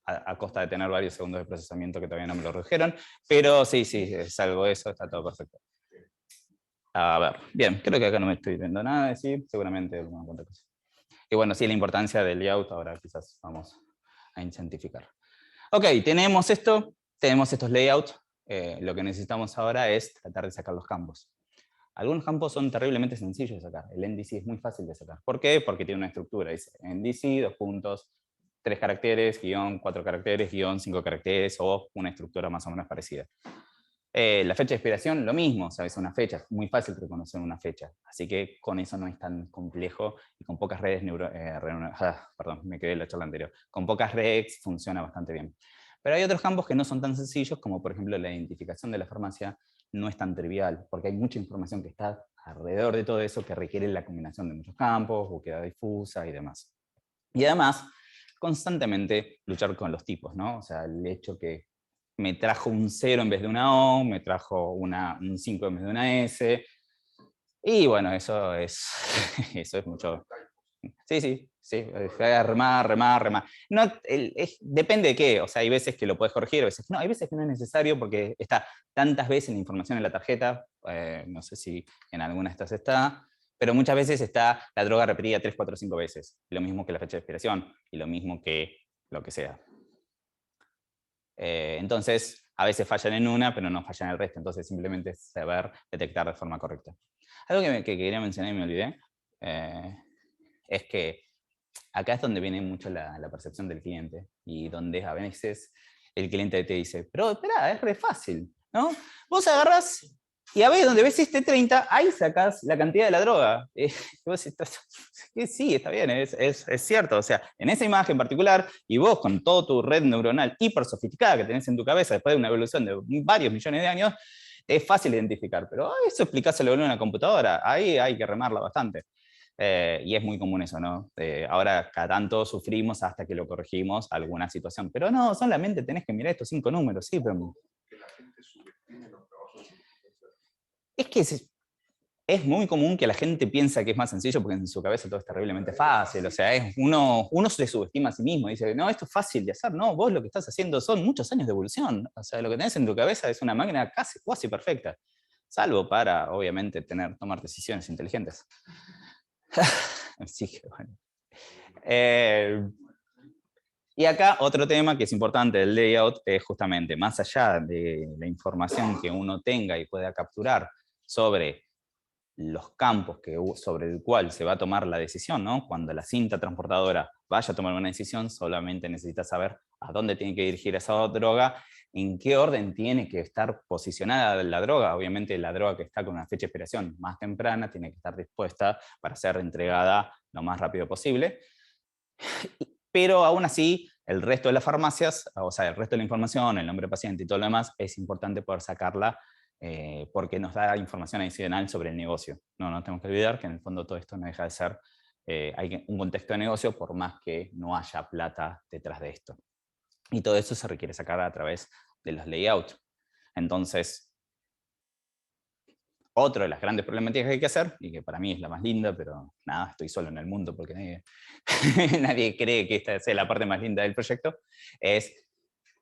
A costa de tener varios segundos de procesamiento que todavía no me lo redujeron, pero sí, salvo eso, está todo perfecto. A ver, bien, creo que acá no me estoy viendo nada de decir, seguramente alguna otra cosa. Y bueno, sí, la importancia del layout, ahora quizás vamos a identificar. Ok, tenemos estos layouts, lo que necesitamos ahora es tratar de sacar los campos. Algunos campos son terriblemente sencillos de sacar. El NDC es muy fácil de sacar. ¿Por qué? Porque tiene una estructura. Dice NDC, 2 puntos, 3 caracteres, guión, 4 caracteres, guión, 5 caracteres, o una estructura más o menos parecida. La fecha de expiración, lo mismo. Sabes una fecha, es muy fácil reconocer una fecha. Así que con eso no es tan complejo y con pocas redes me quedé en la charla anterior. Con pocas redes funciona bastante bien. Pero hay otros campos que no son tan sencillos, como por ejemplo la identificación de la farmacia. No es tan trivial, porque hay mucha información que está alrededor de todo eso que requiere la combinación de muchos campos, búsqueda difusa y demás. Y además, constantemente luchar con los tipos, ¿no? O sea, el hecho que me trajo un 0 en vez de una O, me trajo un 5 en vez de una S, y bueno, eso es mucho... Sí, remar. No, depende de qué, o sea, hay veces que lo puedes corregir, a veces no, hay veces que no es necesario porque está tantas veces la información en la tarjeta, no sé si en alguna de estas está, pero muchas veces está la droga repetida 3, 4, 5 veces, lo mismo que la fecha de expiración, y lo mismo que lo que sea. Entonces, a veces fallan en una, pero no fallan en el resto, entonces simplemente es saber detectar de forma correcta. Algo que quería mencionar y me olvidé, es que acá es donde viene mucho la percepción del cliente y donde a veces el cliente te dice, pero espera, es re fácil, ¿no? Vos agarrás y a ver donde ves este 30, ahí sacás la cantidad de la droga. Vos sí, está bien, es cierto. O sea, en esa imagen en particular, y vos con toda tu red neuronal hiper sofisticada que tenés en tu cabeza después de una evolución de varios millones de años, es fácil identificar. Pero eso explicáselo en una computadora, ahí hay que remarla bastante. Y es muy común eso, ¿no? Ahora cada tanto sufrimos hasta que lo corregimos alguna situación. Pero no, solamente tenés que mirar estos 5 números, sí, pero... Que la gente subestime los trabajos de inteligencia. Es que es muy común que la gente piensa que es más sencillo porque en su cabeza todo es terriblemente fácil. O sea, uno se subestima a sí mismo y dice, no, esto es fácil de hacer. No, vos lo que estás haciendo son muchos años de evolución. O sea, lo que tenés en tu cabeza es una máquina casi perfecta. Salvo para, obviamente, tomar decisiones inteligentes. Así que bueno. Y acá otro tema que es importante del layout es justamente, más allá de la información que uno tenga y pueda capturar sobre los campos sobre el cual se va a tomar la decisión, ¿no? Cuando la cinta transportadora vaya a tomar una decisión, solamente necesita saber a dónde tiene que dirigir esa droga, en qué orden tiene que estar posicionada la droga. Obviamente la droga que está con una fecha de expiración más temprana tiene que estar dispuesta para ser entregada lo más rápido posible. Pero aún así, el resto de las farmacias, o sea, el resto de la información, el nombre del paciente y todo lo demás, es importante poder sacarla porque nos da información adicional sobre el negocio. No tenemos que olvidar que en el fondo todo esto no deja de ser hay un contexto de negocio por más que no haya plata detrás de esto. Y todo eso se requiere sacar a través de los layouts. Entonces, otra de las grandes problemáticas que hay que hacer, y que para mí es la más linda, pero nada, estoy solo en el mundo porque nadie cree que esta sea la parte más linda del proyecto, es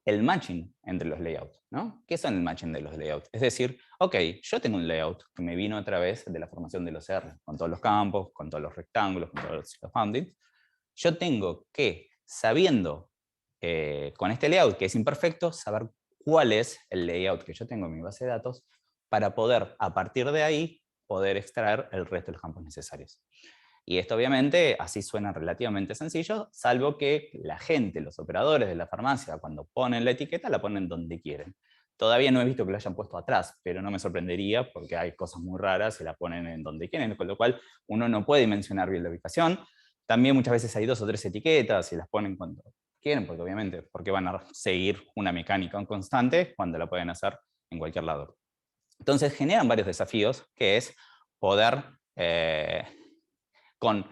el matching entre los layouts, ¿no? ¿Qué son el matching de los layouts? Es decir, ok, yo tengo un layout que me vino a través de la formación de los OCR, con todos los campos, con todos los rectángulos, con todos los boundings. Yo tengo que, sabiendo con este layout que es imperfecto, saber cuál es el layout que yo tengo en mi base de datos para poder, a partir de ahí, poder extraer el resto de los campos necesarios. Y esto obviamente así suena relativamente sencillo, salvo que la gente, los operadores de la farmacia, cuando ponen la etiqueta, la ponen donde quieren. Todavía no he visto que lo hayan puesto atrás, pero no me sorprendería porque hay cosas muy raras y la ponen en donde quieren, con lo cual uno no puede dimensionar bien la ubicación. También muchas veces hay 2 o 3 etiquetas y las ponen cuando quieren, porque obviamente, porque van a seguir una mecánica constante cuando la pueden hacer en cualquier lado. Entonces generan varios desafíos, que es poder con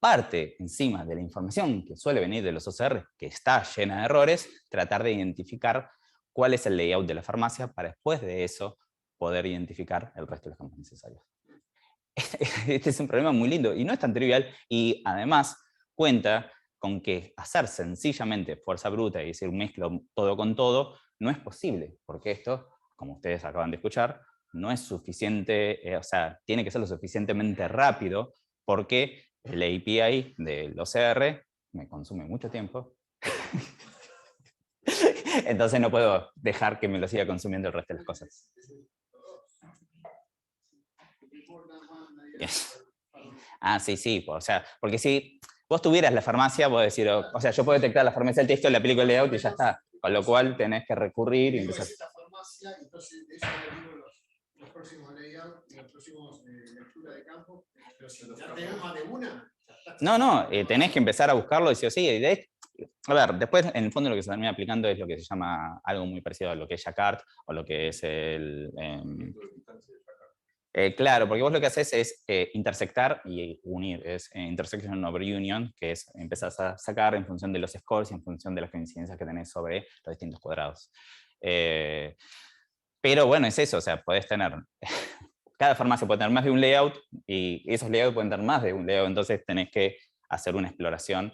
parte encima de la información que suele venir de los OCR, que está llena de errores, tratar de identificar cuál es el layout de la farmacia para después de eso poder identificar el resto de los campos necesarios. Este es un problema muy lindo y no es tan trivial, y además cuenta con que hacer sencillamente fuerza bruta y decir mezclo todo con todo no es posible, porque esto, como ustedes acaban de escuchar, no es suficiente, o sea, tiene que ser lo suficientemente rápido porque el API del OCR me consume mucho tiempo. Entonces no puedo dejar que me lo siga consumiendo el resto de las cosas. Ah, sí, o sea, porque si vos tuvieras la farmacia, vos decir, o sea, yo puedo detectar la farmacia del texto, le aplico el layout y ya está. Con lo cual tenés que recurrir y empezar. Farmacia, entonces eso le digo los próximos layouts, los próximos lectura de campo, pero si ya tenés más de una. No, tenés que empezar a buscarlo y sí o sí. A ver, después en el fondo lo que se termina aplicando es lo que se llama algo muy parecido a lo que es Jacquard o lo que es el... claro, porque vos lo que haces es intersectar y unir, es intersection over union, que es empezar a sacar en función de los scores y en función de las coincidencias que tenés sobre los distintos cuadrados. Pero bueno, es eso, o sea, podés tener... Cada farmacia puede tener más de un layout y esos layouts pueden tener más de un layout, entonces tenés que hacer una exploración,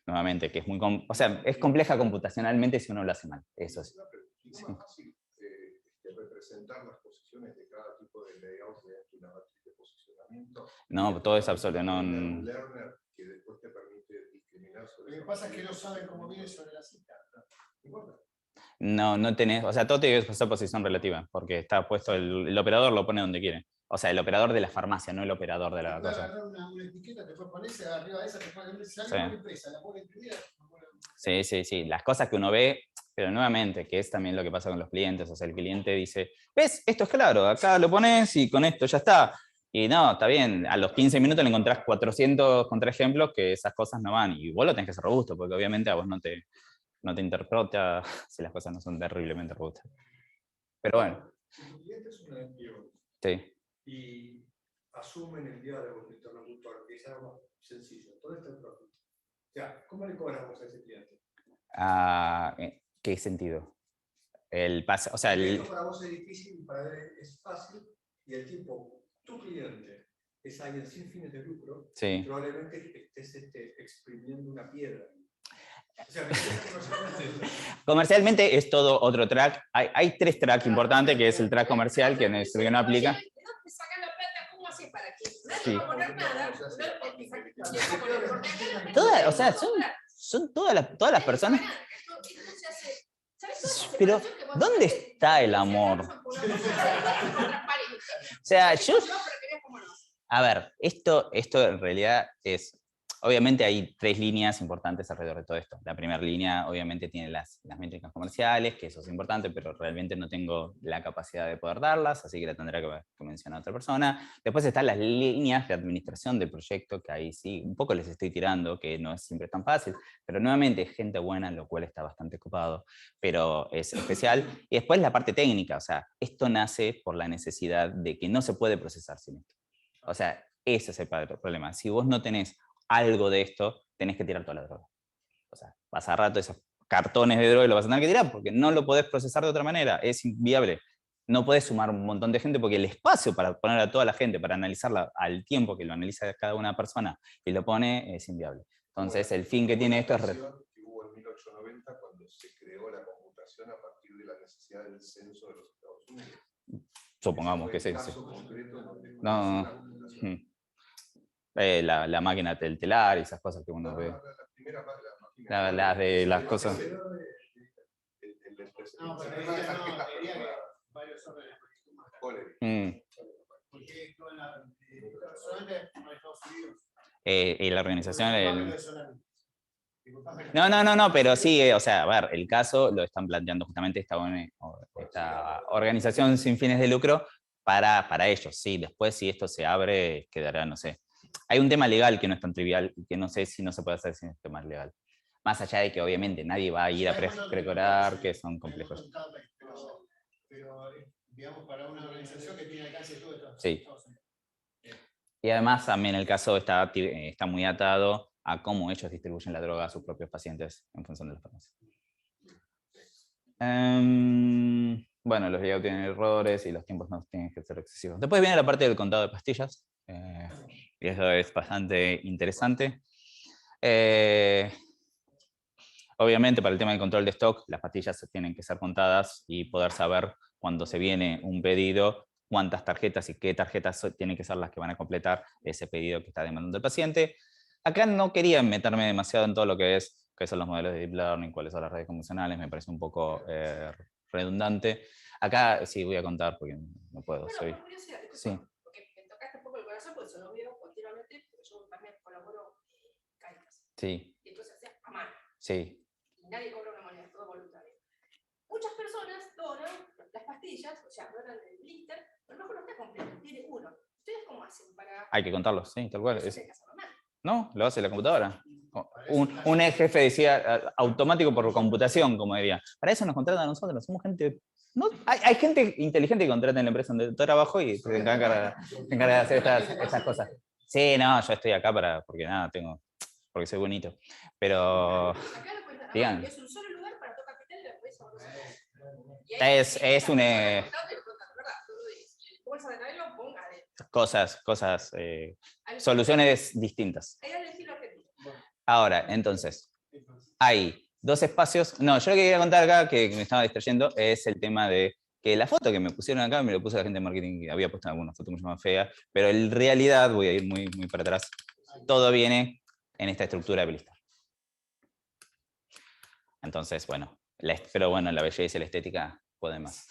nuevamente, que es muy... O sea, es compleja computacionalmente si uno lo hace mal, eso es. Es más fácil representar las posiciones de cada tipo de layout de una matriz de posicionamiento. No, todo es absoluto. No, un learner que después te permite discriminar sobre. Lo que pasa es que no saben cómo viene sobre la cita. ¿No importa? No tenés, o sea, todo tiene que ser posición relativa, porque está puesto, el operador lo pone donde quiere. O sea, el operador de la farmacia, no el operador de la cosa. Agarrar una etiqueta, te puedes ponerse arriba de esa, te puedes Sí. una empresa, la pone imprimida. Sí, las cosas que uno ve, pero nuevamente, que es también lo que pasa con los clientes, o sea, el cliente dice, ¿ves? Esto es claro, acá lo pones y con esto ya está. Y no, está bien, a los 15 minutos le encontrás 400 contraejemplos que esas cosas no van, y vos lo tenés que hacer robusto, porque obviamente a vos no te interpreta si las cosas no son terriblemente robustas. Pero bueno. El cliente es una acción. Sí. Y asumen el diálogo con el interlocutor, que es algo más sencillo. Todo está en profit. O sea, ¿cómo le cobramos a ese cliente? ¿Qué sentido? El pase, o sea, Esto para vos es difícil, para él es fácil, y el tipo, tu cliente, es alguien sin fines de lucro, sí. probablemente estés exprimiendo una piedra. O sea, Comercialmente es todo otro track. Hay 3 tracks importantes, que es el track comercial, que no aplica. ¿De dónde sacan la plata? ¿Cómo haces para que nadie Sí. va a poner nada? O sea, son todas las personas. Pero, ¿dónde está el amor? O sea, a ver, esto en realidad es... Obviamente hay 3 líneas importantes alrededor de todo esto. La primera línea obviamente tiene las métricas comerciales, que eso es importante, pero realmente no tengo la capacidad de poder darlas, así que la tendrá que mencionar otra persona. Después están las líneas de administración del proyecto, que ahí sí, un poco les estoy tirando, que no es siempre tan fácil, pero nuevamente es gente buena, lo cual está bastante ocupado, pero es especial. Y después la parte técnica, o sea, esto nace por la necesidad de que no se puede procesar sin esto. O sea, ese es el problema. Si vos no tenés algo de esto, tenés que tirar toda la droga. O sea, vas a rato esos cartones de droga y lo vas a tener que tirar porque no lo podés procesar de otra manera, es inviable. No podés sumar un montón de gente porque el espacio para poner a toda la gente, para analizarla al tiempo que lo analiza cada una persona y lo pone, es inviable. Entonces, el fin que tiene esto es... que hubo en 1890 cuando se creó la computación a partir de la necesidad del censo de los Estados Unidos. Supongamos que sí. No. La máquina del telar y esas cosas que uno ve. Las de las cosas. No, pero diría que varios órdenes. Porque solamente para Estados Unidos. Y la organización... No, pero sí, o sea, a ver, el caso lo están planteando justamente esta organización sin fines de lucro para ellos, sí. Después, si esto se abre, quedará, no sé. Hay un tema legal que no es tan trivial y que no sé si no se puede hacer sin este tema legal. Más allá de que obviamente nadie va a ir a precobrar, que son complejos. Pero, digamos, para una organización que tiene alcance de todo Estados Unidos. Sí. Y además también el caso está muy atado a cómo ellos distribuyen la droga a sus propios pacientes en función de las farmacias. Bueno, los layouts tienen errores y los tiempos no tienen que ser excesivos. Después viene la parte del contado de pastillas. Y eso es bastante interesante. Obviamente, para el tema del control de stock, las pastillas tienen que ser contadas y poder saber cuando se viene un pedido, cuántas tarjetas y qué tarjetas tienen que ser las que van a completar ese pedido que está demandando el paciente. Acá no quería meterme demasiado en todo lo que son los modelos de deep learning, cuáles son las redes convolucionales, me parece un poco redundante. Acá sí voy a contar porque no puedo. Bueno, soy... por curiosidad, Sí. porque me tocaste un poco el corazón, porque eso lo veo continuamente, porque yo también colaboro Cáritas. Sí. Y entonces hacía a mano. Sí. Y nadie cobra una moneda, todo voluntario. Muchas personas donan las pastillas, o sea, donan el blister, pero a lo mejor no está completo, tiene uno. ¿Ustedes cómo hacen para...? Hay que contarlos, sí, tal cual. Eso tiene que hacerlo mal. No, lo hace la computadora. Un jefe decía automático por computación, como diría. Para eso nos contratan a nosotros, somos gente... No, hay gente inteligente que contrata en la empresa donde trabajo y se encarga de hacer estas cosas. Sí, no, yo estoy acá porque nada, porque soy bonito. Pero... Acá lo cuentan, digan. es un solo lugar para tocar capital y la empresa. Es un... Bolsa de nylon, póngale. Cosas, soluciones distintas. Ahora, entonces, hay 2 espacios. No, yo lo que quería contar acá, que me estaba distrayendo, es el tema de que la foto que me pusieron acá, me lo puso la gente de marketing, que había puesto alguna foto mucho más fea, pero en realidad, voy a ir muy, muy para atrás, todo viene en esta estructura de blister. Entonces, bueno, pero bueno, la belleza y la estética pueden más.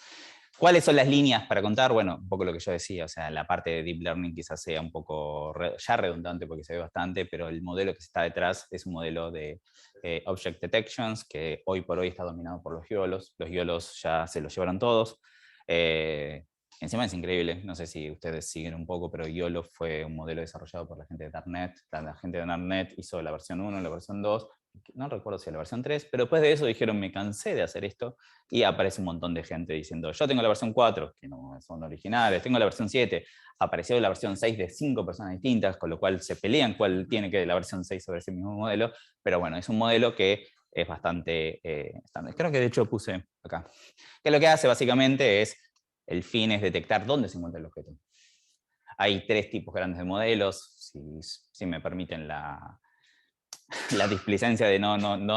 ¿Cuáles son las líneas para contar? Bueno, un poco lo que yo decía, o sea, la parte de Deep Learning quizás sea un poco ya redundante porque se ve bastante, pero el modelo que está detrás es un modelo de Object Detections que hoy por hoy está dominado por los YOLOs. Los YOLOs ya se los llevaron todos. Encima es increíble, no sé si ustedes siguen un poco, pero YOLO fue un modelo desarrollado por la gente de Darknet. La gente de Darknet hizo la versión 1, la versión 2, no recuerdo si a la versión 3, pero después de eso dijeron, me cansé de hacer esto, y aparece un montón de gente diciendo, yo tengo la versión 4, que no son originales, tengo la versión 7, apareció la versión 6 de 5 personas distintas, con lo cual se pelean cuál tiene que la versión 6 sobre ese mismo modelo, pero bueno, es un modelo que es bastante estándar. Creo que de hecho puse acá, que lo que hace básicamente es, el fin es detectar dónde se encuentra el objeto. Hay 3 tipos grandes de modelos, si me permiten la displicencia de no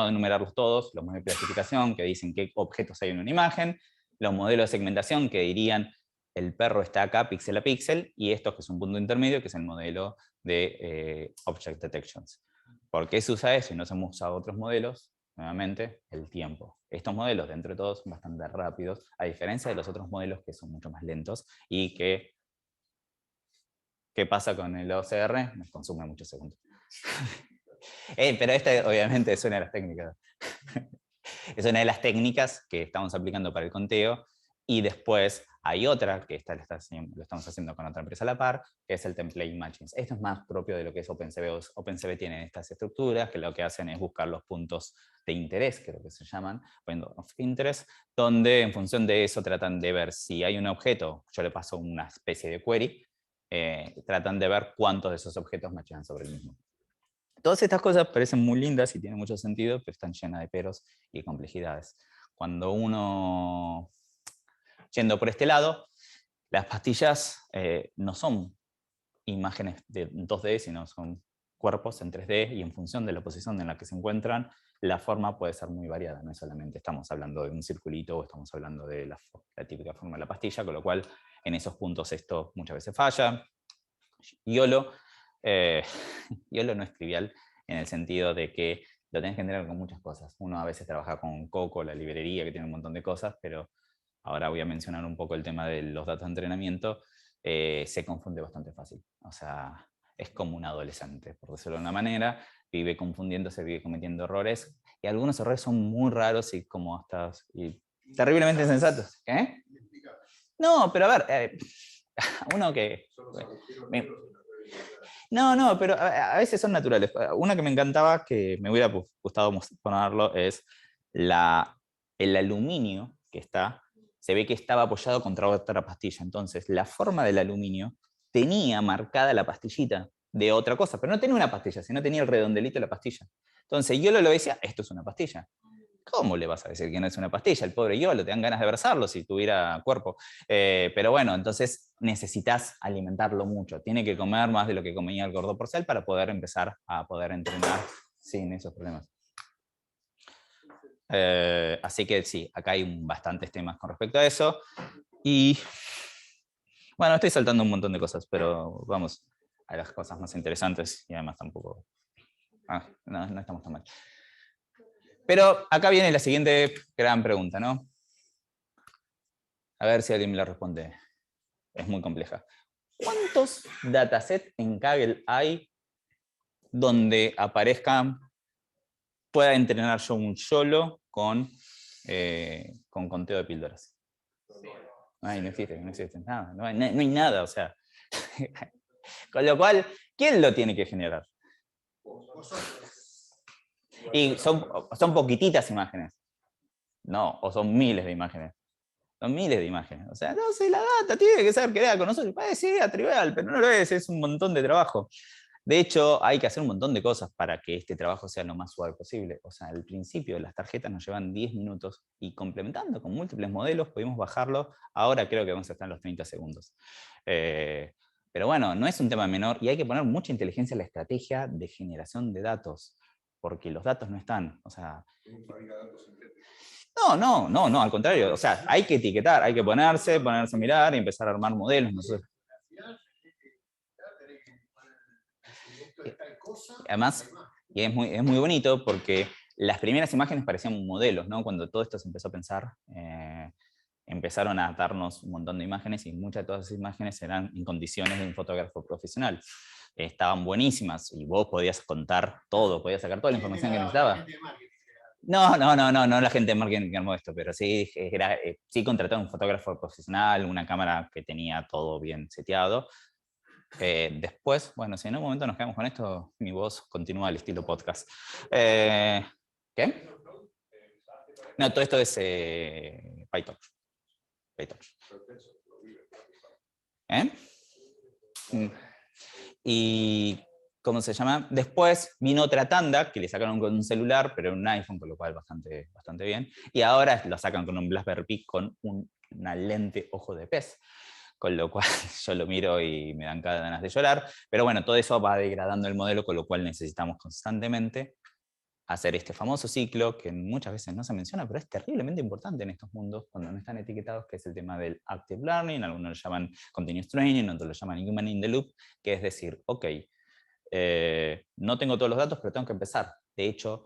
enumerarlos todos, los modelos de clasificación que dicen qué objetos hay en una imagen, los modelos de segmentación que dirían el perro está acá píxel a píxel, y estos que es un punto intermedio, que es el modelo de Object Detections. ¿Por qué se usa eso y no se han usado otros modelos? Nuevamente, el tiempo. Estos modelos, dentro de todos, son bastante rápidos, a diferencia de los otros modelos que son mucho más lentos y que... ¿Qué pasa con el OCR? Nos consume muchos segundos. Pero esta obviamente es una de las técnicas. Es una de las técnicas que estamos aplicando para el conteo, y después hay otra, que lo estamos haciendo con otra empresa a la par, que es el template matching. Esto es más propio de lo que es OpenCV. OpenCV tiene estas estructuras que lo que hacen es buscar los puntos de interés, creo que se llaman, point of interest, donde en función de eso tratan de ver si hay un objeto, yo le paso una especie de query, tratan de ver cuántos de esos objetos machan sobre el mismo. Todas estas cosas parecen muy lindas y tienen mucho sentido, pero están llenas de peros y complejidades. Cuando uno, yendo por este lado, las pastillas no son imágenes de 2D, sino son cuerpos en 3D, y en función de la posición en la que se encuentran, la forma puede ser muy variada. No es solamente estamos hablando de un circulito o estamos hablando de la típica forma de la pastilla, con lo cual en esos puntos esto muchas veces falla. YOLO no es trivial en el sentido de que lo tenés que entender con muchas cosas. Uno a veces trabaja con Coco, la librería, que tiene un montón de cosas, pero ahora voy a mencionar un poco el tema de los datos de entrenamiento. Se confunde bastante fácil. O sea, es como un adolescente, por decirlo de una manera, vive confundiéndose, vive cometiendo errores, y algunos errores son muy raros y como hasta terriblemente insensatos. ¿Qué? No, pero a ver, uno que... No, pero a veces son naturales. Una que me encantaba, que me hubiera gustado ponerlo, es el aluminio que está, se ve que estaba apoyado contra otra pastilla. Entonces, la forma del aluminio tenía marcada la pastillita de otra cosa, pero no tenía una pastilla, sino tenía el redondelito de la pastilla. Entonces, yo lo decía, esto es una pastilla. ¿Cómo le vas a decir que no es una pastilla? El pobre Yolo, te dan ganas de versarlo si tuviera cuerpo. Pero bueno, entonces necesitas alimentarlo mucho. Tiene que comer más de lo que comía el gordo porcel para poder empezar a poder entrenar sin esos problemas. Así que sí, acá hay bastantes temas con respecto a eso. Y bueno, estoy saltando un montón de cosas, pero vamos a las cosas más interesantes, y además tampoco... no estamos tan mal. Pero acá viene la siguiente gran pregunta, ¿no? A ver si alguien me la responde. Es muy compleja. ¿Cuántos datasets en Kaggle hay donde aparezcan, pueda entrenar yo un YOLO con conteo de píldoras? Ay, no existe nada. No hay nada, o sea. Con lo cual, ¿quién lo tiene que generar? Y son poquititas imágenes. No, o son miles de imágenes. Son miles de imágenes. O sea, no sé, la data tiene que ser creada con nosotros. Parecía trivial, pero no lo es un montón de trabajo. De hecho, hay que hacer un montón de cosas para que este trabajo sea lo más suave posible. O sea, al principio las tarjetas nos llevan 10 minutos y complementando con múltiples modelos pudimos bajarlo. Ahora creo que vamos a estar en los 30 segundos. Pero bueno, no es un tema menor y hay que poner mucha inteligencia en la estrategia de generación de datos, porque los datos no están. O sea, no, al contrario. O sea, hay que etiquetar, hay que ponerse a mirar y empezar a armar modelos. Nosotros. Además, y es muy bonito porque las primeras imágenes parecían modelos, ¿no? Cuando todo esto se empezó a pensar, empezaron a darnos un montón de imágenes y muchas de todas esas imágenes eran en condiciones de un fotógrafo profesional. Estaban buenísimas y vos podías contar todo, podías sacar toda la información que necesitabas. No la gente de marketing que armó esto, pero sí, sí contrató a un fotógrafo profesional, una cámara que tenía todo bien seteado. Después, bueno, si en un momento nos quedamos con esto, mi voz continúa al estilo podcast. ¿Qué? No, todo esto es PyTorch. PyTorch. ¿Eh? Y, ¿cómo se llama? Después vino otra tanda que le sacaron con un celular, pero un iPhone, con lo cual bastante bien. Y ahora lo sacan con un BlackBerry Pi con una lente ojo de pez. Con lo cual yo lo miro y me dan ganas de llorar. Pero bueno, todo eso va degradando el modelo, con lo cual necesitamos constantemente hacer este famoso ciclo que muchas veces no se menciona, pero es terriblemente importante en estos mundos cuando no están etiquetados, que es el tema del Active Learning, algunos lo llaman Continuous Training, otros lo llaman Human in the Loop, que es decir, ok, no tengo todos los datos, pero tengo que empezar. De hecho,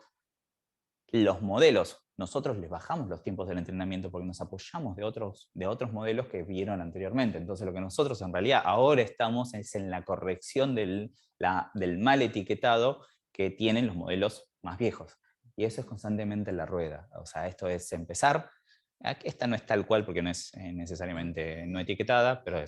los modelos, nosotros les bajamos los tiempos del entrenamiento porque nos apoyamos de otros modelos que vieron anteriormente. Entonces lo que nosotros en realidad ahora estamos es en la corrección del mal etiquetado que tienen los modelos más viejos. Y eso es constantemente en la rueda. O sea, esto es empezar. Esta no es tal cual porque no es necesariamente no etiquetada, pero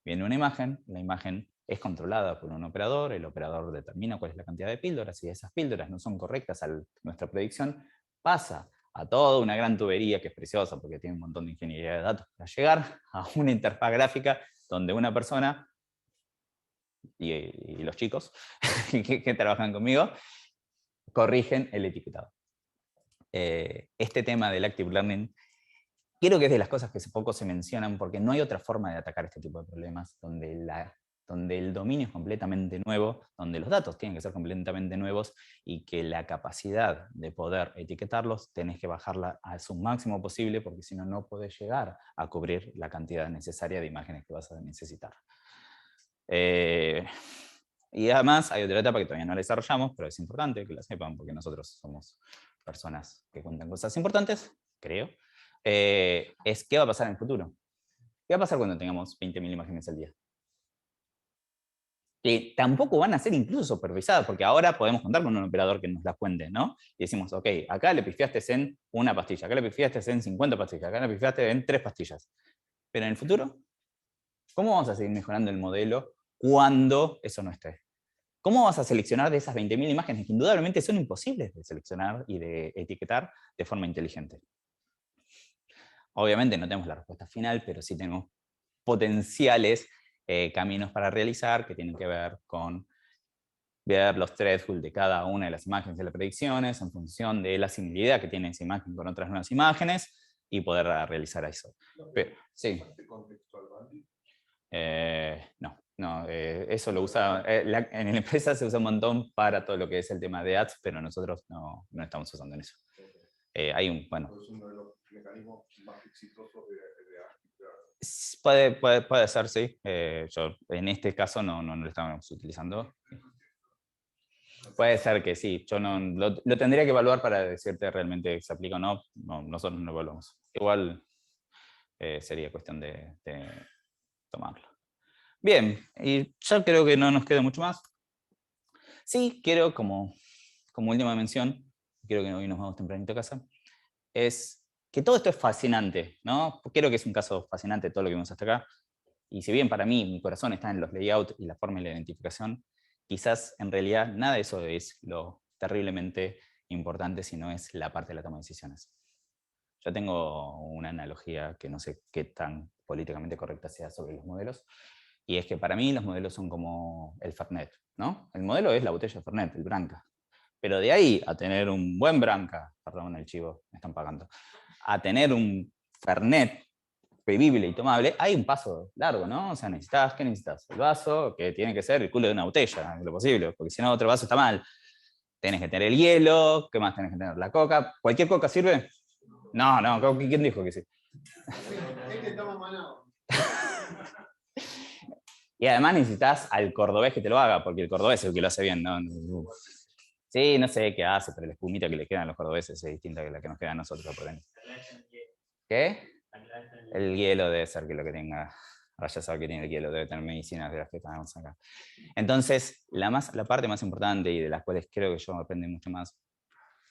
viene una imagen, la imagen es controlada por un operador, el operador determina cuál es la cantidad de píldoras, y esas píldoras no son correctas a nuestra predicción, pasa a toda una gran tubería que es preciosa porque tiene un montón de ingeniería de datos para llegar a una interfaz gráfica donde una persona y los chicos que trabajan conmigo corrigen el etiquetado. Este tema del Active Learning creo que es de las cosas que poco se mencionan porque no hay otra forma de atacar este tipo de problemas donde el dominio es completamente nuevo, donde los datos tienen que ser completamente nuevos y que la capacidad de poder etiquetarlos tenés que bajarla a su máximo posible porque si no, no podés llegar a cubrir la cantidad necesaria de imágenes que vas a necesitar. Y además hay otra etapa que todavía no la desarrollamos, pero es importante que la sepan porque nosotros somos personas que cuentan cosas importantes, creo. Es qué va a pasar en el futuro. ¿Qué va a pasar cuando tengamos 20.000 imágenes al día? Que tampoco van a ser incluso supervisadas, porque ahora podemos contar con un operador que nos las cuente, ¿no? Y decimos, ok, acá le pifiaste en una pastilla, acá le pifiaste en 50 pastillas, acá le pifiaste en 3 pastillas. Pero en el futuro, ¿cómo vamos a seguir mejorando el modelo cuando eso no esté? ¿Cómo vas a seleccionar de esas 20.000 imágenes que indudablemente son imposibles de seleccionar y de etiquetar de forma inteligente? Obviamente no tenemos la respuesta final, pero sí tenemos potenciales caminos para realizar que tienen que ver con ver los thresholds de cada una de las imágenes de las predicciones en función de la similaridad que tiene esa imagen con otras nuevas imágenes y poder realizar eso. Pero, sí. No, eso lo usa, en la empresa se usa un montón para todo lo que es el tema de ads, pero nosotros no estamos usando en eso. Hay un, bueno. Es uno de los mecanismos más exitosos de Puede ser, sí. Yo en este caso no lo estamos utilizando. Puede ser que sí. Yo no lo tendría que evaluar para decirte realmente si se aplica o no. Nosotros no lo evaluamos. Igual sería cuestión de tomarlo. Bien, y ya creo que no nos queda mucho más. Sí, quiero, como última mención, creo que hoy nos vamos tempranito a casa, es que todo esto es fascinante, ¿no? Creo que es un caso fascinante todo lo que vimos hasta acá. Y si bien para mí mi corazón está en los layouts y la forma y la identificación, quizás en realidad nada de eso es lo terriblemente importante, sino es la parte de la toma de decisiones. Yo tengo una analogía que no sé qué tan políticamente correcta sea sobre los modelos, y es que para mí los modelos son como el Fernet, ¿no? El modelo es la botella de Fernet, el Branca. Pero de ahí a tener un buen Branca, perdón el chivo, me están pagando, a tener un Fernet bebible y tomable, hay un paso largo, ¿no? O sea, ¿qué necesitas? El vaso, que tiene que ser el culo de una botella, lo posible, porque si no otro vaso está mal. Tenés que tener el hielo, ¿qué más tenés que tener? La coca. ¿Cualquier coca sirve? No, ¿quién dijo que sí? Y además necesitas al cordobés que te lo haga, porque el cordobés es el que lo hace bien, ¿no? Sí, no sé qué hace, pero la espumita que le queda a los cordobeses es distinta que la que nos queda a nosotros. Por ahí. ¿Qué? El hielo debe ser que lo que tenga. Ahora ya sabe que tiene el hielo, debe tener medicinas de las que estamos acá. Entonces, la parte más importante y de las cuales creo que yo aprendí mucho más,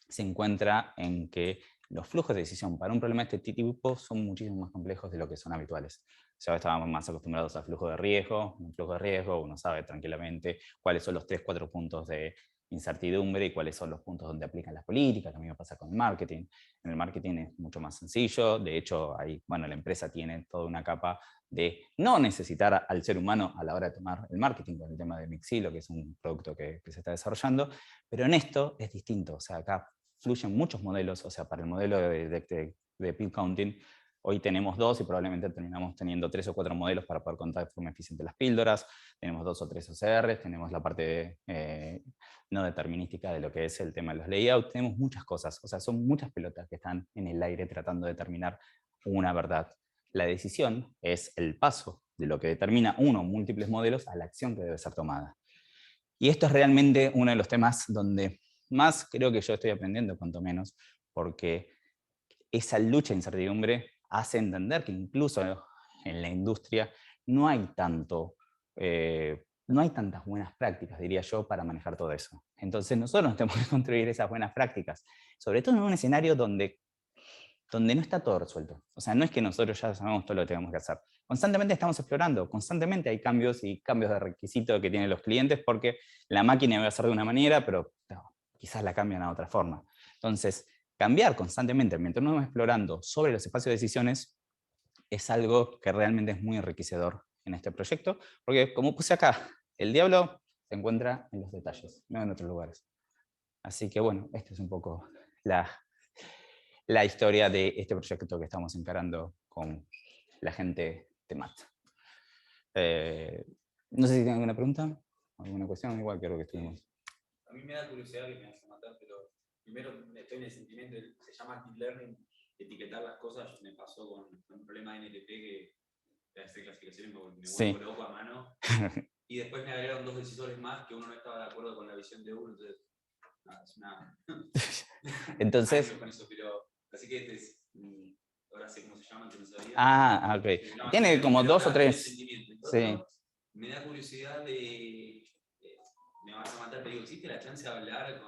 se encuentra en que los flujos de decisión para un problema de este tipo son muchísimo más complejos de lo que son habituales. Ya estábamos más acostumbrados a flujo de riesgo. Un flujo de riesgo, uno sabe tranquilamente cuáles son los 3-4 puntos de incertidumbre y cuáles son los puntos donde aplican las políticas. Lo mismo pasa con el marketing. En el marketing es mucho más sencillo. De hecho, ahí, bueno, la empresa tiene toda una capa de no necesitar al ser humano a la hora de tomar el marketing, con el tema de Mixilo, que es un producto que se está desarrollando. Pero en esto es distinto. O sea, acá fluyen muchos modelos. O sea, para el modelo de pill counting, hoy tenemos 2 y probablemente terminamos teniendo 3 o 4 modelos para poder contar de forma eficiente las píldoras. Tenemos 2 o 3 OCRs, tenemos la parte no determinística de lo que es el tema de los layouts. Tenemos muchas cosas, o sea, son muchas pelotas que están en el aire tratando de determinar una verdad. La decisión es el paso de lo que determina uno o múltiples modelos a la acción que debe ser tomada. Y esto es realmente uno de los temas donde más creo que yo estoy aprendiendo, cuanto menos, porque esa lucha de incertidumbre hace entender que incluso en la industria no hay tantas buenas prácticas, diría yo, para manejar todo eso. Entonces nosotros tenemos que construir esas buenas prácticas, sobre todo en un escenario donde no está todo resuelto. O sea, no es que nosotros ya sabemos todo lo que tenemos que hacer. Constantemente estamos explorando, constantemente hay cambios y cambios de requisito que tienen los clientes porque la máquina va a ser de una manera, pero no, quizás la cambian a otra forma. Entonces, cambiar constantemente mientras uno va explorando sobre los espacios de decisiones es algo que realmente es muy enriquecedor en este proyecto, porque como puse acá, el diablo se encuentra en los detalles, no en otros lugares. Así que bueno, esta es un poco la historia de este proyecto que estamos encarando con la gente de MAT. No sé si tienen alguna pregunta, alguna cuestión, igual creo que estuvimos. A mí me da curiosidad que me vas a matar, pero primero estoy en el sentimiento, se llama Active Learning, etiquetar las cosas. Me pasó con un problema de NLP que de hacer clasificaciones me vuelvo loco a mano. Y después me agregaron 2 decisores más que uno no estaba de acuerdo con la visión de uno. Entonces, nada, es una... Entonces... con eso, pero, así que este es... ahora sé cómo se llama, que no sabía. Ah, ok. No, tiene como 2 o 3. Sí. Me da curiosidad de... me vas a matar, te digo, ¿existe la chance de hablar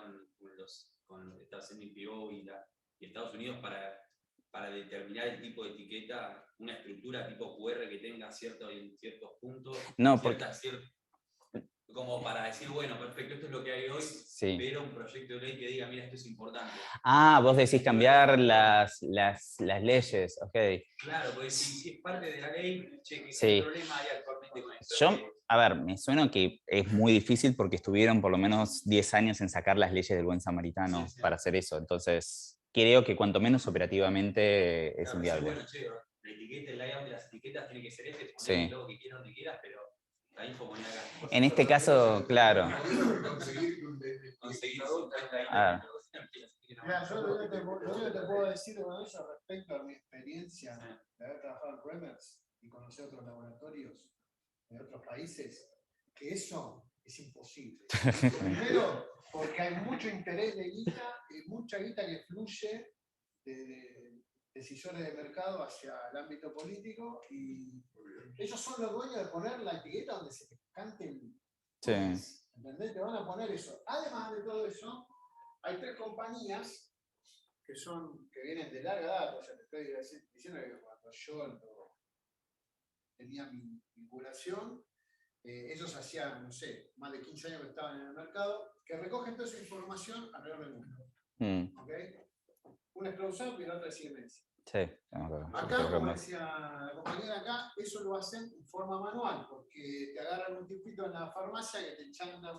con Estados Unidos y Estados Unidos para determinar el tipo de etiqueta, una estructura tipo QR que tenga ciertos puntos? No, porque... como para decir, bueno, perfecto, esto es lo que hay hoy, sí. Pero un proyecto de ley que diga, mira, esto es importante. Ah, vos decís cambiar las leyes, ok. Claro, porque si es parte de la ley, che, sí. ¿qué problema hay actualmente con esto? Yo, a ver, me suena que es muy difícil porque estuvieron por lo menos 10 años en sacar las leyes del buen samaritano para hacer eso. Entonces, creo que cuanto menos operativamente es inviable. Bueno, che, la etiqueta, el layout de las etiquetas tiene que ser este, sí. Lo que quieras donde quieras, pero la info ponía acá. En este caso, claro. Mira, yo lo que te puedo decir con eso respecto a mi experiencia de haber trabajado en Bremers y conocer otros laboratorios de otros países, que eso es imposible. Primero, porque hay mucho interés de guita, mucha guita que fluye de decisores de mercado hacia el ámbito político y ellos son los dueños de poner la etiqueta donde se te cante el... Sí. ¿Entendés? Te van a poner eso. Además de todo eso, hay 3 compañías que vienen de larga data. O sea, te estoy diciendo que cuando yo tenía mi vinculación, ellos hacían, no sé, más de 15 años que estaban en el mercado, que recogen toda esa información alrededor del mundo. ¿Okay? Una es Close Up y la otra es CMS. Sí, acá, como decía la compañera acá, eso lo hacen en forma manual, porque te agarran un tipito en la farmacia que te chanda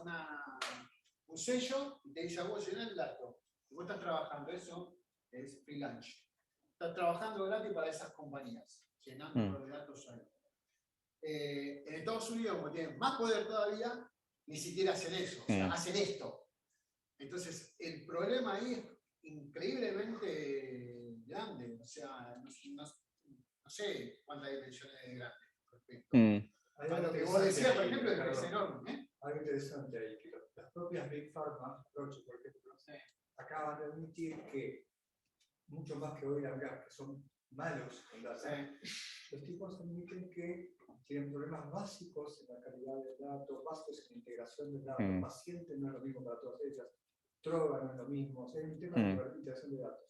un sello y te dice a vos llenar el dato. Si vos estás trabajando, eso es free lunch. Estás trabajando gratis para esas compañías, llenando los datos ahí. En Estados Unidos, como tienen más poder todavía, ni siquiera hacen eso, o sea, hacen esto. Entonces, el problema ahí es increíblemente grande, o sea, no sé cuántas dimensiones de grande respecto a lo que vos decías, por ejemplo, es enorme. Algo interesante ahí, que las propias Big Pharma, Roche, por ejemplo, acaban de admitir que, mucho más que oír hablar, que son malos en data, los tipos admiten que tienen problemas básicos en la calidad del dato, básicos en la integración del dato, paciente no es lo mismo para todas ellas, droga no es lo mismo, o sea, hay un tema de integración de datos.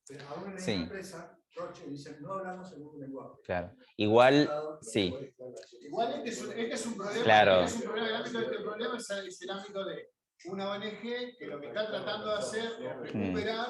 Pero aún en esta empresa, Roche dice, no hablamos en un lenguaje. Claro, igual, sí. Igual este es un problema, claro. el ámbito de este problema es el ámbito de una ONG que lo que está tratando de hacer es recuperar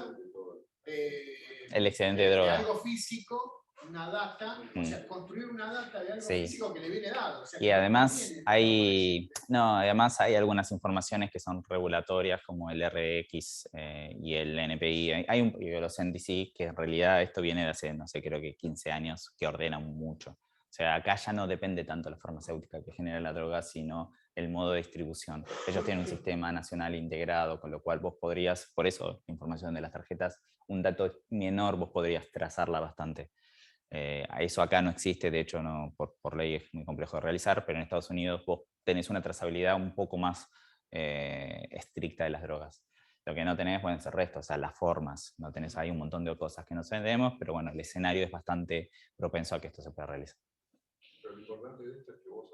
el excedente de droga. algo físico, una data, o sea, construir una data de algo Sí. físico que le viene dado. O sea, Y que además además hay algunas informaciones que son regulatorias como el RX y el NPI. Y los NDC, que en realidad esto viene de hace, no sé, creo que 15 años, que ordenan mucho. O sea, acá ya no depende tanto la farmacéutica que genera la droga, sino el modo de distribución. Ellos tienen un sistema nacional integrado, con lo cual vos podrías, por eso la información de las tarjetas, un dato menor vos podrías trazarla bastante. Eso acá no existe, de hecho por ley es muy complejo de realizar, pero en Estados Unidos vos tenés una trazabilidad un poco más estricta de las drogas. Lo que no tenés, bueno, es el resto, o sea, las formas. No tenés ahí un montón de cosas que no sabemos, pero bueno, el escenario es bastante propenso a que esto se pueda realizar. Pero lo importante de esto es que vos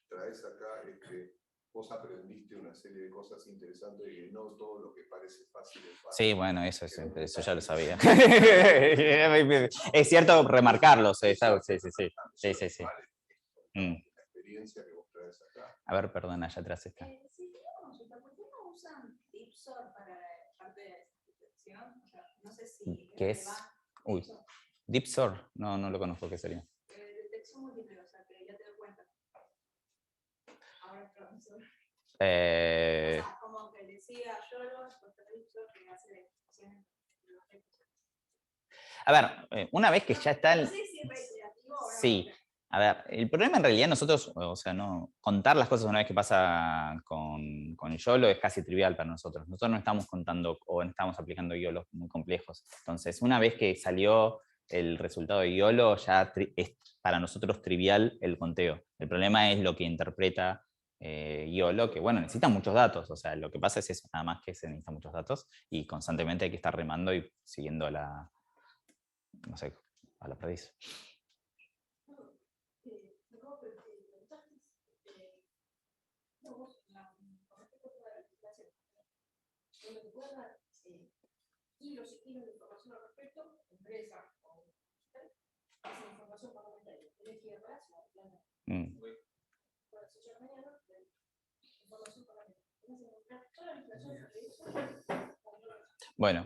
traes acá es que vos aprendiste una serie de cosas interesantes y que no todo lo que parece fácil es fácil. Sí, bueno, eso ya lo sabía. Es cierto remarcarlo, sí, sí. La experiencia que vos traes acá. A ver, perdona, allá atrás está. Sí, tengo una consulta. ¿Por qué no usan DeepSource para parte de detección? O sea, no sé si ¿Qué es? Uy, DeepSource, no lo conozco, ¿qué sería? Detección múltiple, o sea, que ya te das cuenta. Ahora es profesor. O sea, como que decía yo, que hace detección. A ver, una vez que ya está... No sé si es reiterativo o no. Sí. A ver, el problema en realidad nosotros, o sea, no contar las cosas una vez que pasa con YOLO es casi trivial para nosotros. Nosotros no estamos contando o no estamos aplicando YOLO muy complejos. Entonces, una vez que salió el resultado de YOLO, ya es para nosotros trivial el conteo. El problema es lo que interpreta YOLO, que bueno, necesita muchos datos. O sea, lo que pasa es eso, nada más que se necesitan muchos datos y constantemente hay que estar remando y siguiendo a la perdiz. Kilos y kilos de información al respecto, empresa o esa información parlamentaria. Tenés que ir a Palacio o Plana. Para asociar mañana, información parlamentaria. Tenés que encontrar toda la información sobre eso. Bueno,